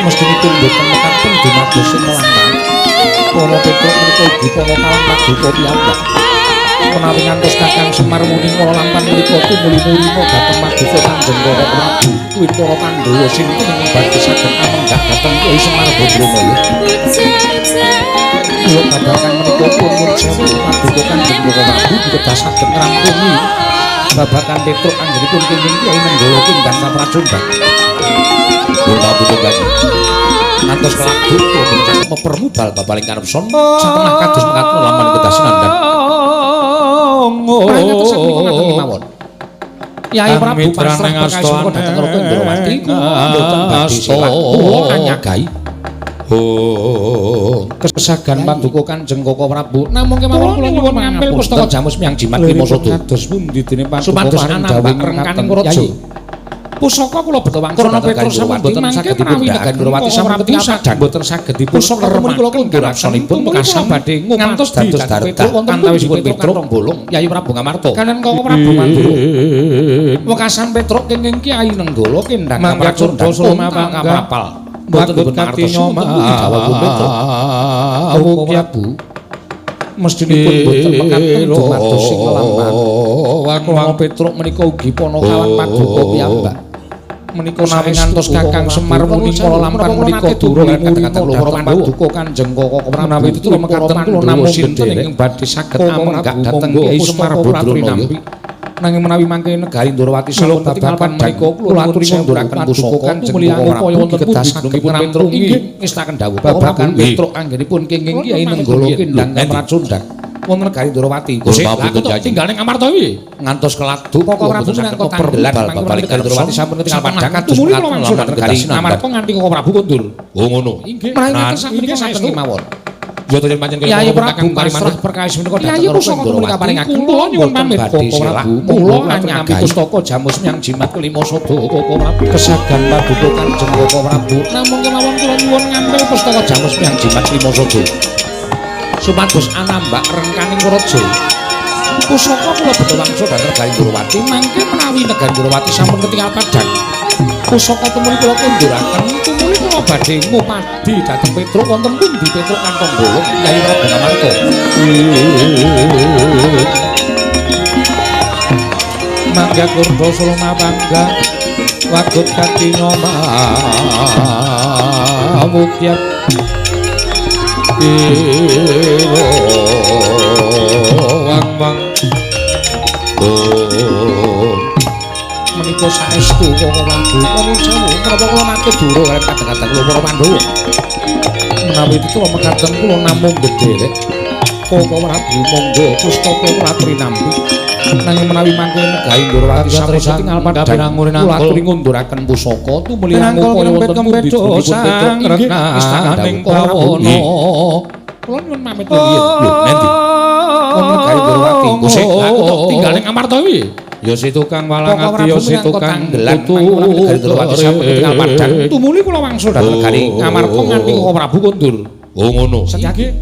mestinipun boten mekaten dumados melanang. Para Petro menika ugi para kalang paduka piyambak. menawi ngantos Kakang Semar muni kala lampan menika tumuli-muli dhateng Maduka Kanjeng Rama Prabu kuwi para Pandhawa sinten ing badhe saged amenggah dhateng Kyai Semar Badranaya. Kula babagan menika pun sewu Maduka Kanjeng Rama Prabu kedah saged ngrampungi babagan Petruk anggenipun kenging Kyai Nenggala Kindang Kaprajundang. Kula butuh ngantos kelakdu kula mepermudal babaling karepson satengah kados mekaten laman kedah sinandang. Yai Prabu Pasrah perkawis menika dhateng Raka Indrawati kula mboten badhe selak kula anyagai. Kesagan Paduka Kanjeng Koko Prabu namung kemawon kula nyuwun ngampil pustaka jamus miyang jimat lima sodo. Kados pundi dene Paduka paring dawuh rengkaning raja. Pusaka kula beto wangsul Krana Petrus sampun boten saged dipundhaken Indrawati sampun sadang boten saged dipusaka menika kula kangge pungkasan badhe ngantos dados darta antawisipun Petruk bolong Yai Prabu Ngamarta kanen Koko Prabu Mandura wekasan Petruk kenging Kyai Nenggala Kindang Kaprajundang kapal boten dipun nyoma Koko Prabu mestinipun boten mekaten dumados sing lelampahan Krana Petruk menika ugi Panakawan Paduka piyambak menika menawi ngantos Kakang Semar muni kala lampan menika durung kata-kata para Paduka Kanjeng Koko menawi itu mekaten kula namung sinten ing badhe saged amenggak dhateng Kyai Semar Badranaya. Nanging menawi mangke negari Ndrawati sampun babagan menika kula aturi ngunduraken pusaka tumulya upaya wonten kedah saged ngrampungi ngestaken dawuh babagan Petruk anggenipun kenging Kyai Nenggala Kindang Kaprajundang. Wonten negari Ndrawati. Gusti, tinggal ning Amarta iki ngantos kelakdu Koko Prabu nangka tanggelan babaling negari Ndrawati sampun ketingal padhang kados mekaten lawan negari Amarta nganti Koko Prabu kondur. Oh ngono. Inggih. Menawi sapunika saestu kemawon. Ya to pancen kaya Kakang Parimanah perkawis menika dhateng Raka Ndrawati paringaken kula nyuwun pamit Koko Prabu. Kula nyambi pustaka jamus miyang jimat kelima sada Koko Prabu. Kesagan Paduka Kanjeng Koko Prabu namung kemawon kula nyuwun ngambil pustaka jamus miyang jimat kelima sada. Supados anambak rengkaning raja. Pusaka kula beto wangsul dhateng negari Ndrawati mangke menawi negari Ndrawati sampun ketingal padhang. Pusaka tumuli kula kunduraken tumuli kula badhe ngupadi dhateng Petruk wonten pundi Petruk kantong bolong Yai Prabu Ngamarta. Mangga kurda sulma pangga wagut katinoma mukyat wang-wang menika saestu Koko Prabu kula sewu menapa kula matur durung kaliyan kata-kata kula para Pandhawa menawi itu kula mekaten kula namung gedherek Koko Prabu monggo pustaka kula aturi nampi nanging menawi mangke negari Ndrawati sampun ketingal padhang kula aturi ngunduraken pusaka tumuli upaya wonten pundi sang rekaning pawana kula nyuwun pamit nggih lho nendi wonten negari Ndrawati Gusti aku tinggal ning Amarta iki ya si tukang walang ati ya si tukang putu negari Ndrawati sampun ketingal padhang tumuli kula wangsul dhateng negari Amarta nganti Koko Prabu kondur. Oh ngono. Sedhake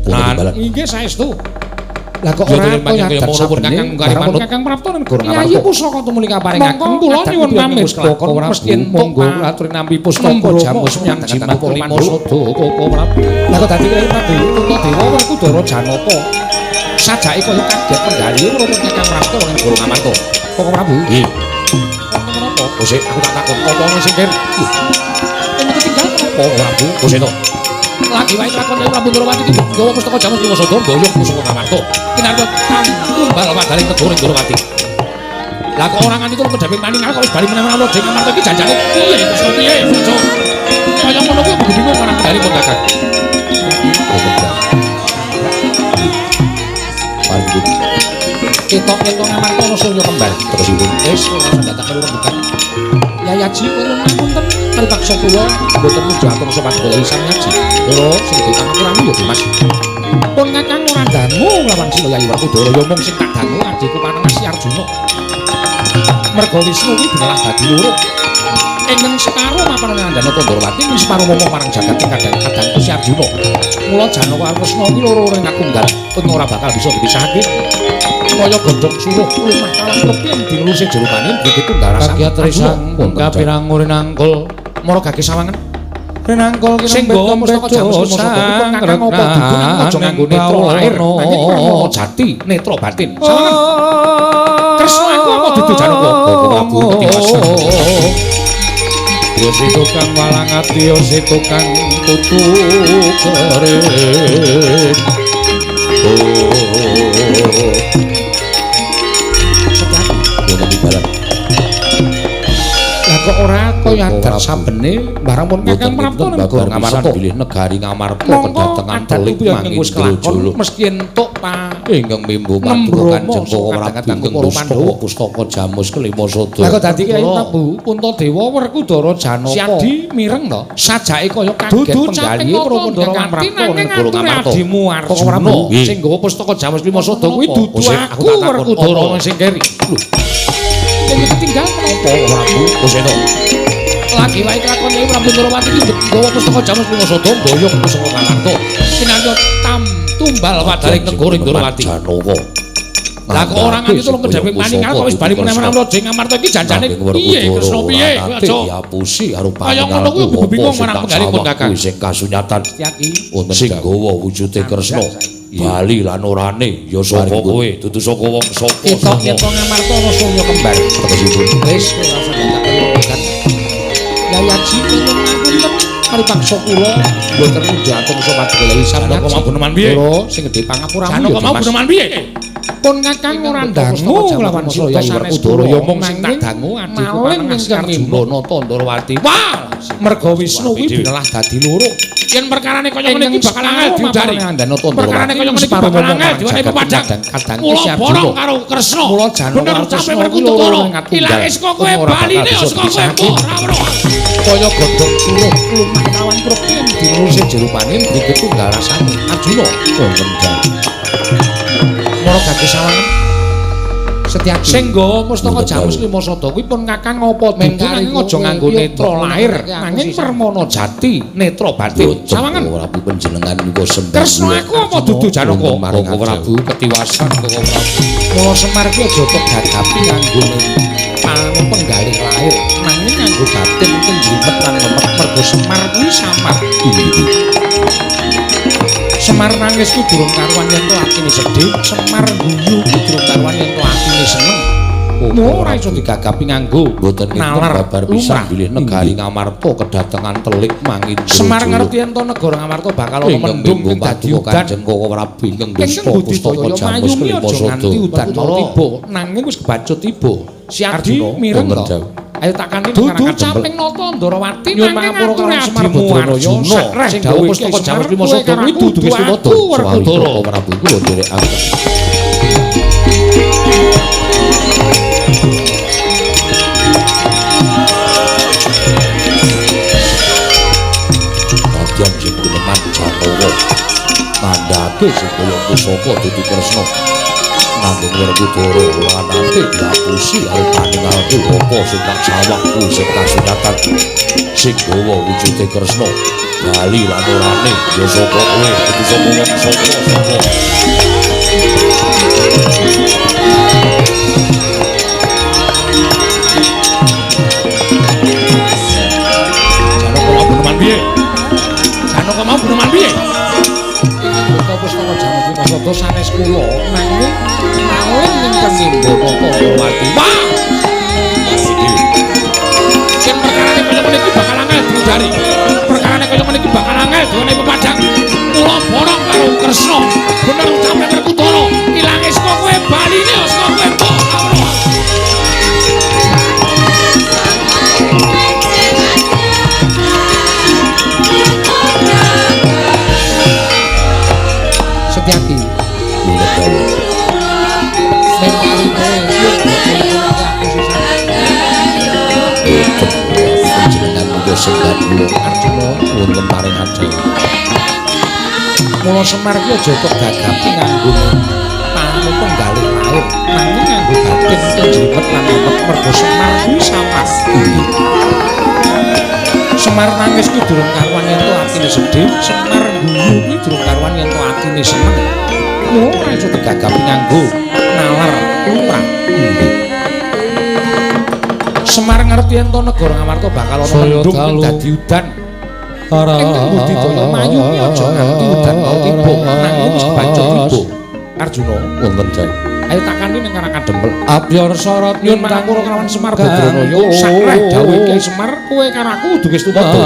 inggih saestu. Lah kok ora nyadar Kakang Karimanut Kakang Prapta negara Ngamarta. Iya pusaka tumuli kaparingaken kula nyuwun pamit Koko Prabu monggo aturi nampi pustaka jamus miyang jimat kelima sada Koko Prabu. Lah kok dadi Kyai Prabu Dewa Werkudara Janaka sajake kaya kaget pendhali karo Kakang Prapta ning negara Ngamarta. Koko Prabu. Nggih. Menapa? Gusti aku tak takon apa sing kene. Kene ketinggal apa Prabu? Gusti to. Lagi wae lakon Prabu Ndrawati iki nggawa pustaka jamus lima sada mboyong pusaka Ngamarta. Kinarya tumbal padaling negara Ndrawati. Lah kok ora nganti kula kedhamping maning kok wis bali menawa Raja Ngamarta iki janjane piye Kresna piye Raja. Kaya ngono kuwi bingung ora kendali pun Kakang. Panjut. Ketok-ketok Ngamarta ana surya kembar terusipun. Wis ora datang karo rembugan. Yayaji kula ngapunten pripaksa kula mboten mujahaken sopan kula Sang Yaji. Lho sing ditanggurami ya Dimas. Pun Kakang ora dangu lawan Sila Yai Werkudara ya mung sing tak dangu adhiku Panengas Si Arjuna. Merga Wisnu kuwi benelah dadi loro. Ingkang separo mapan ngandhana Pandrawati ing separo momong marang jagat ing kadang-kadang Si Arjuna. Mula Janaka lan Kresna kuwi loro ing kakunggal pun ora bakal bisa dipisahake. Kaya gondhong suruh lumah kalah kepien dinuluse jero maning begitu ndarasan Arjuna. Kapirang muring nangkul mara gage sawangan. Renangkul sing nggawa mustaka jamus sang kakang apa dudu aja nganggo netra lair nanging werna jati netra batin sawangan Kresna aku apa dudu Janaka Prabu Ketiwasan yo sing tukang walang ati yo sing tukang tutu keren kok ora kaya adat sabene barang pun kakang Prapta negara Ngamarta bilih negari Ngamarta kedatengan telik mangin kelakon mesti entuk pa ingkang mimbu matur Kanjeng Prabu Pandhawa pustaka jamus kelima sada lha kok dadi Kyai Prabu Puntadewa Werkudara Janaka Siadi mireng to sajake kaya kaget penggali Pandhawa Ngamarta negara Ngamarta adimu Arjuna sing nggawa pustaka jamus kelima sada kuwi dudu aku Werkudara sing keri yang ketinggal menapa Prabu Kusena lagi wae kelakon Kyai Prabu Ndorowati iki nggawa pustaka jamus lima sada mboyong pusaka Ngamarta kinarya tumbal wadaring negara Ndorowati Janaka lah kok ora nganti tulung kejaring paningal kok wis bali meneh Raja Ngamarta iki janjane piye Kresna piye aja diapusi karo paningal kaya ngono kuwi bingung marang penggalipun Kakang sing kasunyatan sing nggawa wujude Kresna bali lan orane ya saka kowe dudu saka wong sapa ketok yen Ngamarta ana Surya kembar tegesipun wis ora usah tak kelokan Yayaji kula ngapunten paripaksa kula mboten njatung sopan gelem Janaka mau guneman piye sing gedhe pangapuramu Janaka mau guneman piye pun Kakang ora dangu lawan Surya Werkudara ya mung sing tak dangu adikku paling Arjuna Nata Ndorowati wah merga Wisnu kuwi belah dadi loro yen perkarane kaya ngene iki bakal angel diudari perkarane kaya ngene iki bakal angel diwenehi pepadang kula borong karo Kresna mula Janaka sampe Werkudara ilang saka kowe baline saka kowe ora kaya godhong suruh lumah lawan prokem dinusih jerupane mriki tunggal rasane Arjuna wonten mara gage sawangan Setyaki sing nggawa pustaka jamus lima sada kuwi pun Kakang apa mengkari aja nganggo netra lair nanging permana jati netra batin sawangan Prabu panjenengan niku sembah Kresna aku apa dudu Janaka Prabu Ketiwasan Prabu mula Semar ki aja tok gagapi nganggo panu penggalih lair nanging nganggo batin penjlimet lan lemet mergo Semar kuwi samar Semar nangis ku durung karuan yen to atine sedih, Semar guyu ku durung karuan yen to atine seneng. Ora iso digagapi nganggo mboten nalar babar pisan bilih negari Ngamarta kedatengan telik mangin. Semar ngerti yen to negara Ngamarta bakal ana mendung kang dadi Kanjeng Prabu ingkang pustaka jamus kelima sada. Udan mau tiba nanging wis kebacut tiba. Siadi mireng to. Ayo tak kanthi dudu caping Nata Ndorowati nyuwun pangapura karo Semar Arjuna sing dawuh pustaka jamus lima sada kuwi dudu wis tumoto Werkudara Prabu kula nderekaken Madyan sing guneman Janaka nandhake sing kaya pusaka dudu Kresna nanging Werkudara ora nate diapusi karo paningalku apa sing tak sawahku sing kasunyatan sing gawa wujude Kresna bali lan orane ya sapa kowe kudu sapa wong sapa Janaka mau guneman piye Janaka mau guneman piye pustaka jamus lima sada sanes kula nanging malih ingkang nimba Nata Ndorowati wah yen perkarane kaya ngene iki bakal angel diudari perkarane kaya ngene iki bakal angel diwenehi pepadang kula borong karo Kresna bener ucape Werkudara ilange saka kowe baline saka kowe mbok Setyaki mengkari panjenengan muga sembah kula Arjuna wonten paring ajeng mula Semar ki aja tok gagapi nganggo panu penggalih lair nanging nganggo batin penjlimet lan lemet mergo Semar kuwi samar Semar nangis ki durung karuan yen to atine sedih Semar guyu ki durung karuan yen to atine seneng ora iso digagapi nganggo nalar lumrah Semar ngerti yen to negara Ngamarta bakal ana mendung kang dadi udan Ingkang budidaya mayune aja nganti udan mau tiba nanging banjur tiba. Arjuna wonten Jai. Ayo takani ning Karang Dempel. Abyor sorot Nyun pangapura kelawan Semar Badranaya sakreh dawuh Kyai Semar kowe karo aku kudu wis tupada.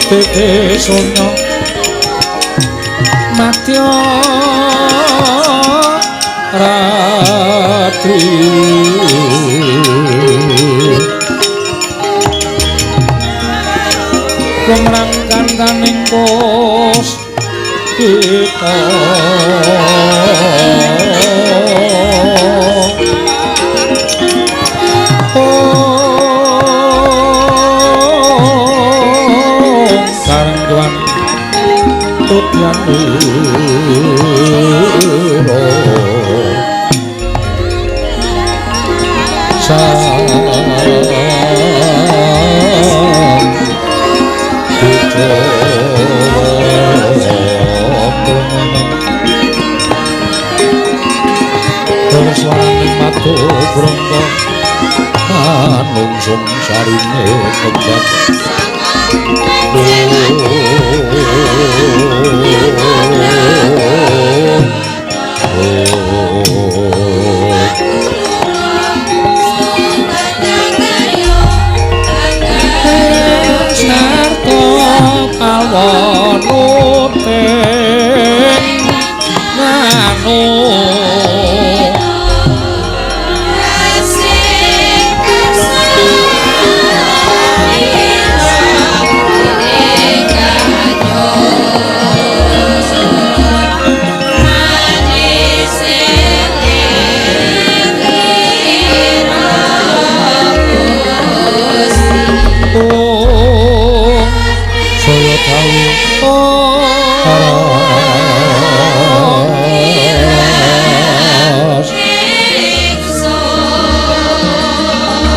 Tete sono matya ratri Kumrang kandaning pos kita Karangguan Tutyan Uro Suarane matu brangga manungsung sarine kembang Sarto kalwanute nganu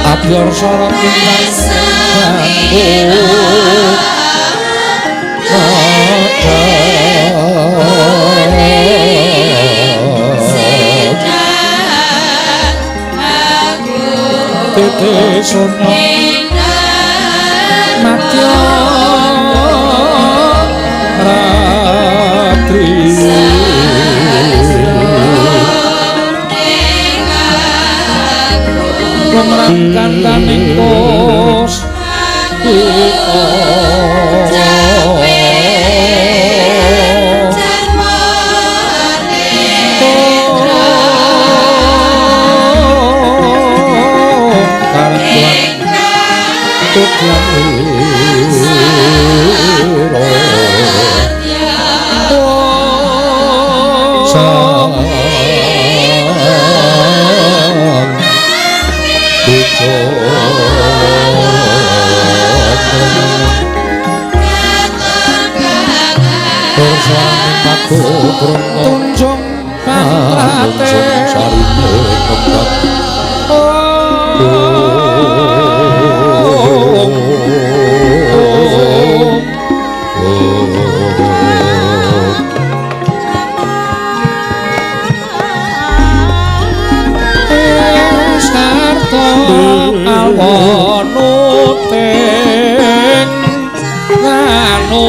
Abyor sorot ingkang Tete sono matya ratri Kumrang kandaning pos kita Tutyan Uro Sang Tunjung pantrate sarine kembang Sarto alwanute nganu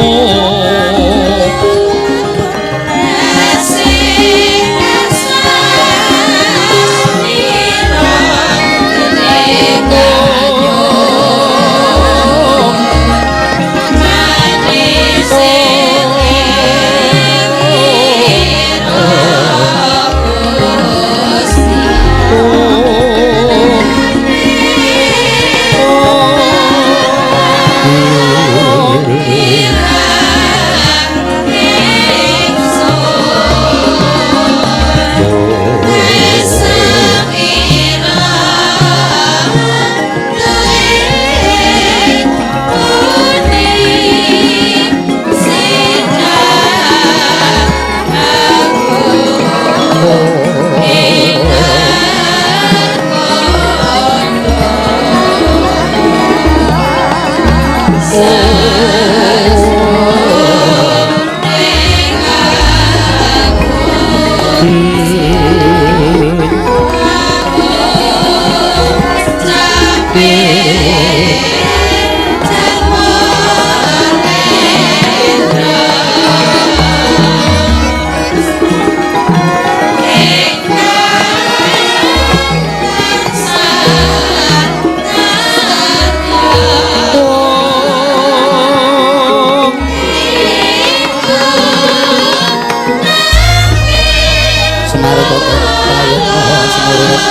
Semare kote prayitna semurus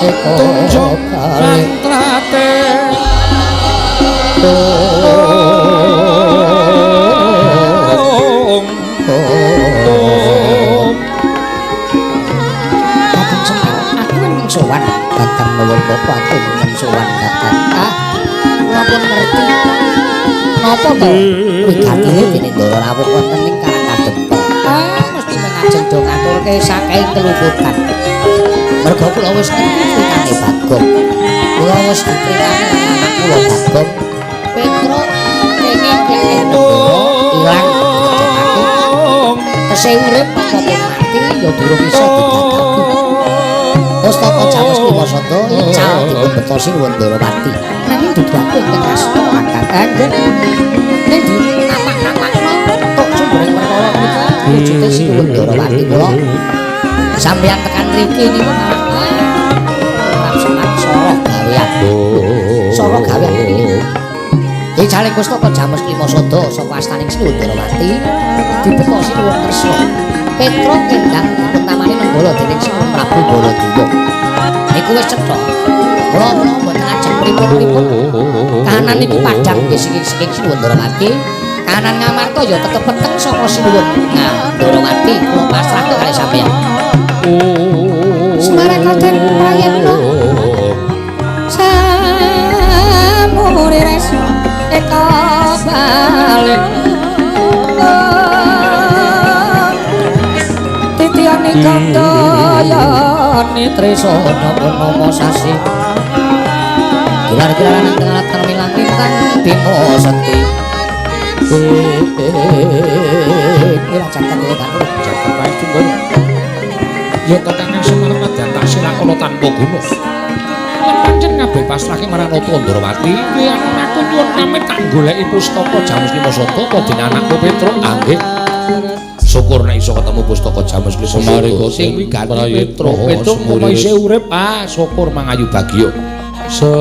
tunjuk mantrate sowan Kakang nuwun bapa atur sowan Kakang kula pun ngerti napa to wigatine dene Ndara rawuh wonten ing Karang Kadempel mesti mengajeng do ngaturke saking keluputan merga kula wis ngerti critane Bagong kula wis dicritani anak kula Bagong Petro kenging kaya ilang tesih urip apa mati ya durung iso digagapi Pustaka Jamus Klimasada ical dipun betosi Ndrawati nanging dudu aku ingkang asta Kakang ning dinamak-namakno tok sumbering perkara menika wujude Sinuwun Ndrawati kula sampeyan tekan mriki niku langsung soroh gawean soroh gawean icaling Pustaka Jamus Klimasada saka astaning Sinuwun Ndrawati dibetosi nuwun kersa Petro kendang utamane nenggala dening Sinuwun Prabu Baladewa. Niku wis cetha. Kula mboten ajeng pripun-pripun. Kahanan niku padhang saking Sinuwun Ndrawati. Kahanan Ngamarta ya tetep peteng saka Sinuwun Ndrawati. Kula pasrahke kali sampeyan. Semare Kaden prayitna. Samuri res eka balik. Kandaya Nitrisana Purnama Sasi Gilar-gilaran ing alat termilang lintang Bima Sekti Kira jagat kula karo jagat wae tunggu ya Kakang Semar Madyan tak silakana tanpa guna yen pancen kabeh pasrahke marang Ratu Ndrawati kuwi aku nyuwun pamit tak goleki Pustaka Jamus Klimasada dene anakku Petro nggih syukur nek iso ketemu Pustaka Jamus Klimasada sing wigati Petro isih urip syukur mangayu bagya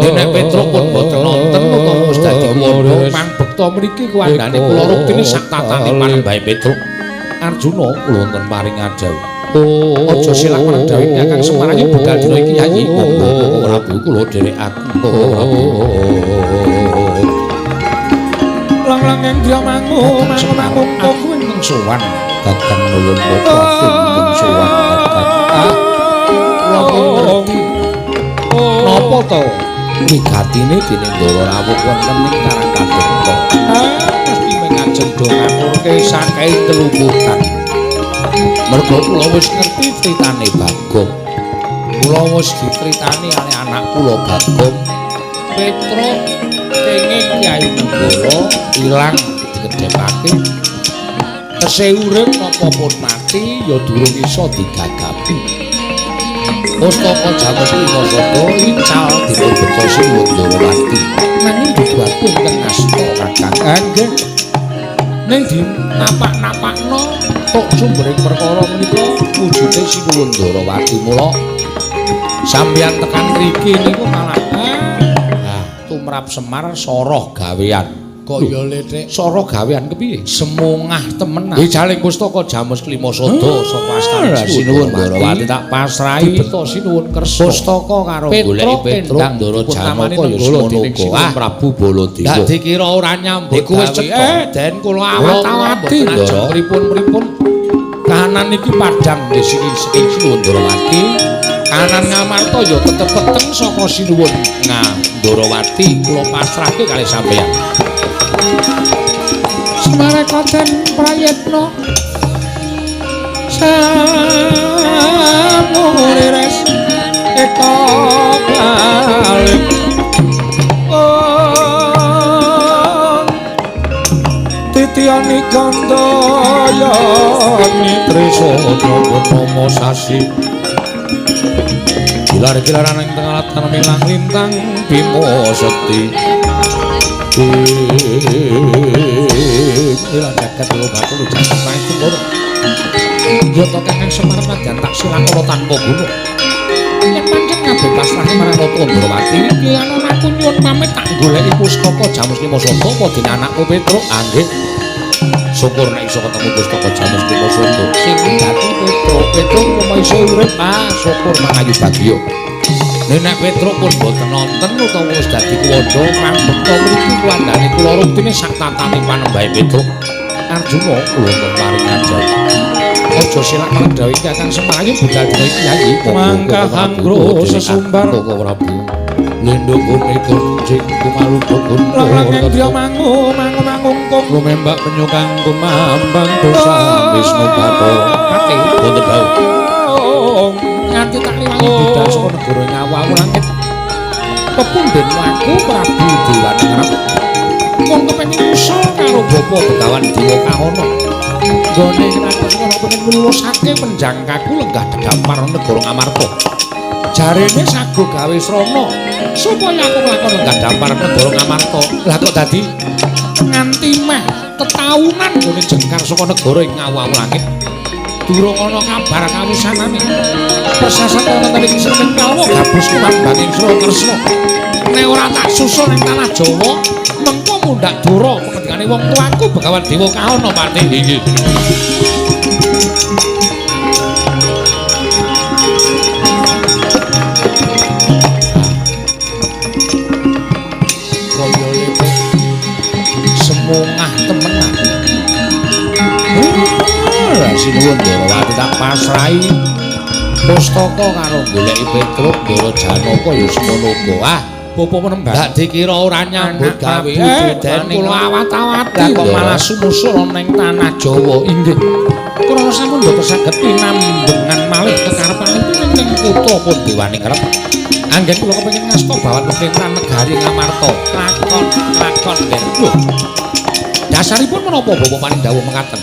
dene Petro pun boten nonton utawa wis dadi wanda pangbekta mriki kuwandane kula ruktine sak tatane panembahe Petro Arjuna kula wonten paring ajaw aja silakan dawuh Kakang Semar iki budal dina iki yayi ora bu kula dherek aku lang-lang yang dia mangung aku ingkang sowan Kakang nuwun bapa ingkang sowan Kakang ngerti napa to wigatine dene Ndara rawuh wonten ing Karang Kadempel mesti mengajeng do ngaturke saking kelumputan merga kula wis ngerti critane Bagong kula wis dicritani kali anak kula Bagong Petro kenging Kyai Nenggala ilang digedhepake tesih urip napa pun mati ya durung iso digagapi Pustaka Jamus Klimasada ical dipun betosi Ndrawati nanging dudu aku ingkang asta Kakang nggih ning dinapak-napakno tok sumbering perkara menika wujude Sinuwun Ndrawati mula sampeyan tekan mriki niku malah tumrap Semar soroh gawean kaya letik soroh gawean kepiye semungah temenan icaling Pustaka Jamus Klimasada saka astaning Sinuwun Ndrawati tak pasrahi dibetosi nuwun kersa pustaka karo goleki Petro Ndara Janaka ya semono uga Prabu Baladewa dak dikira ora nyambut iku wis den kula awat-awati pripun-pripun kahanan iki padhang saking Sinuwun Ndrawati kahanan Ngamarta ya tetep peteng saka Sinuwun Ndrawati kula pasrahke kali sampeyan Semare Kaden prayitna samuri res eka balik titiani kandaya Nitrisana Purnama Sasi gilar-gilaran ing tengah latar milang lintang Bima Sekti ilang jagat kula bakul jagat wae tunggu ya to Kakang Semar Madyan tak silakana tanpa guna yen pancen kabeh pasrahe marang Ratu Ndrawati. Iki ana aku nyuwun pamit tak goleki pustaka Jamus Kimasada apa dene anakku Petruk. Nggih. Syukur nek iso ketemu pustaka Jamus Kimasada. Sing dadi Petruk umpama iso urip, syukur mangayu bagya. Nek Petruk pun boten nonton utawa wis dadi kuwanda kang bekta mriki kuwandane kula ruktine sak tatane panembahe Petruk. Arjuna kula paring ajar. Aja silak dawuh Kakang Semayu budal dene Kyai. Mangka hanggro sesumbar Koko Prabu. Lindung bumi kunjing kumalutuk kuntur. Langkang dia mangung lumembak penyukang kumambang dosa Wisnu Bato. Pati boten dawuh. Nganti tak liwangi budal saka negara Ngawawu langit. Pepundhen waku Prabu Dewane ngarep. Wong kepengin usul karo Bapa Begawan Dewa Kahana. Gone kenapa sing pengen nlulusake penjangkaku lenggah dedampar negara Ngamarta. Jarene sago gawe srana supaya aku nglakon lenggah dampar negara Ngamarta. Lah kok dadi nganti meh tetaunan gone jengkar saka negara ing Ngawawu langit. Durung ana kabar kawusanane. Persasat ana ing Sremeng Kalwa gabus kumambanging Sura Kresna. Nek ora tak susul ning tanah Jawa, mengko mundhak dura pengendikane wong tuaku Begawan Dewa Kahana Pati. Nggih. Kaya lete semungah temenan. Sinuwun Ndrawati tak pasrahi pustaka karo goleki Petruk Ndara Janaka ya semono uga. Bapa Penemban dak dikira ora nyambut gawe den kula awat-awati kok malah sumusul ning tanah Jawa. Inggih. Krana sampun boten saged pinambengan malih kekarepanipun ing kutha Pundewane ngarep. Anggen kula kepengin ngasta bawat pemerintahan negari Ngamarta. Lakon nggih. Lho. Dasaripun menapa Bapak paring dawuh mekaten?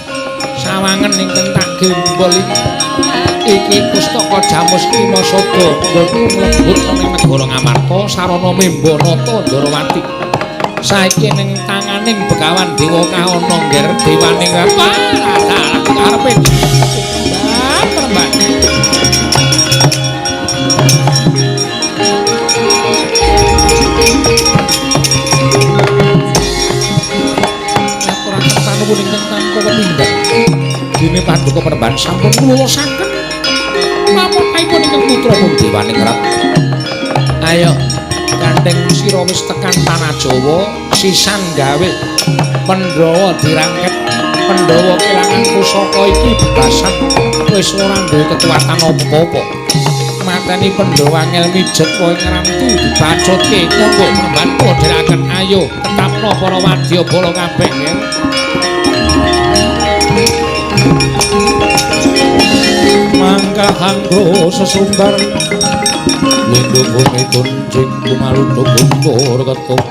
Sawangen ingkang tak gembol iki pustaka Jamus Kimasada nggonku mlebet ning negara Ngamarta sarana Membanata Ndrawati. Saiki ning tanganing Begawan Dewa Kahana ngger dewane ngapa karepe Peremban. Aturan ketanupun ingkang tanpa pepindhah dene Paduka Peremban sampun nglulusaken namun aipun ingkang putra Pundewane ngarep. Ayo gandeng sira wis tekan tanah Jawa sisan gawe Pandhawa dirangket. Pandhawa kelangan pusaka iki bebasan wis ora duwe kekuatan apa-apa. Mateni Pandhawa ngel mijet kowe ngramtu dibacutke monggo Peremban kula dherekaken. Ayo tetapno para wadya bala kabeh nggih. Mangka hanggro sesumbar lindung bumi tunjing kumalutuk kuntur ketuk.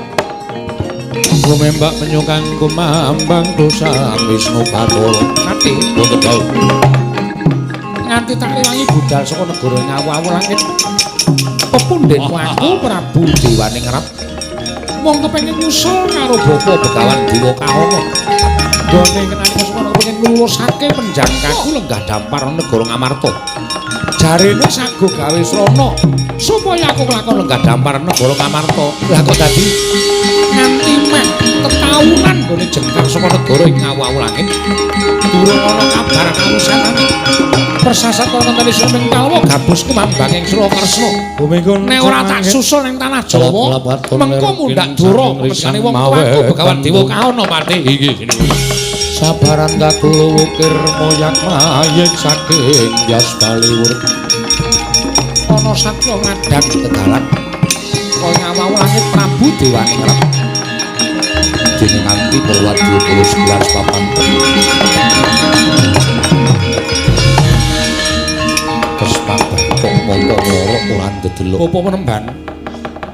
Lumembak penyukang kumambang dosa Wisnu Bato. Nati boten dawuh. Nganti tak liwangi budal saka negara Ngawawu langit. Pepundhen waku Prabu Dewane ngarep. Wong kepengin usul karo Bapa Begawan Dewa Kahana. Gone kenane saka kepengin nlulusake penjangkaku lenggah dampar negara Ngamarta. Jarene sago gawe srana supaya aku nglakon lenggah dampar negara Ngamarta. Lah kok dadi nganti meh tetaunan gone jengkar saka negara ing Ngawawu langit. Durung ana kabar kawusanane. Persasat ana ing Sremeng Kalwa gabus kumambanging Sura Kresna. Nek ora tak susul ning tanah Jawa, mengko mundhak dura pengendikane wong tuaku Begawan Dewa Kahana Pati. Nggih. Sabaran kakula wukir moyak mayit saking jas baliwur. Ana satya ngadhang tegalan kaya Ngawawu langit Prabu Dewane ngarep. Dene nganti perwadya 19 papan. Kesempatan kok monggo loro ora ndedelok. Apa Penemban?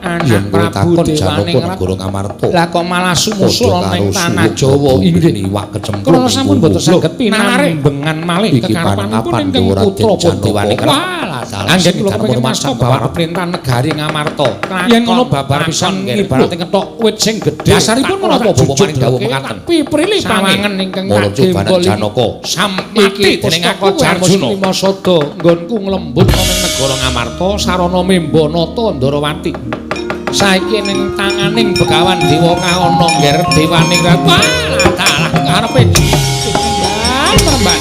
Anak Prabu Dewane negara Ngamarta. Lah kok malah sumusul ning tanah Jawa. Inggih niwak kecemplung. Kula sampun boten saged pinambengan malih kekarepanipun ingkang putra Pundewane. Walah Anggen kula kepengin masuk babar perintah negari Ngamarta. Yen ngono babar pisan ibarate ketok wit sing gedhe. Dasaripun menapa bapak paring dawuh mekaten. Piprilih sawangen ingkang kagem Janaka. Sampiki dening aku Arjuna. Masada nggonku nglembut ana ing negara Ngamarta sarana Membanata Ndarawati. Saiki ning tanganing Begawan Dewa kaana ngger dewaning ratu. Dalah karepe Peremban.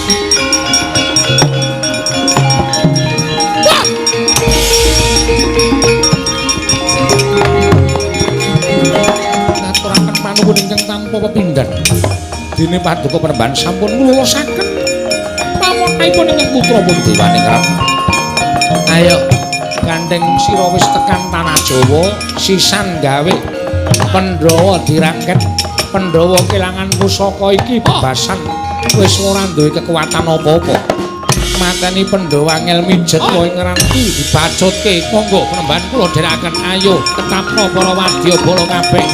Ngaturaken panuwun ingkang tanpa pepindhan. Dene Paduka Peremban sampun nglulusaken pamonipun ingkang putra pun dewaning ratu. Ayo gandeng sira wis tekan tanah Jawa, sisan gawe Pandhawa dirangket. Pandhawa kelangan pusaka iki bebasan wis ora duwe kekuatan apa-apa. Mateni Pandhawa ngel mijet wae ngranti dibacutke. Monggo Peremban kula dherekaken ayo ketapna para wadya bala kabeh.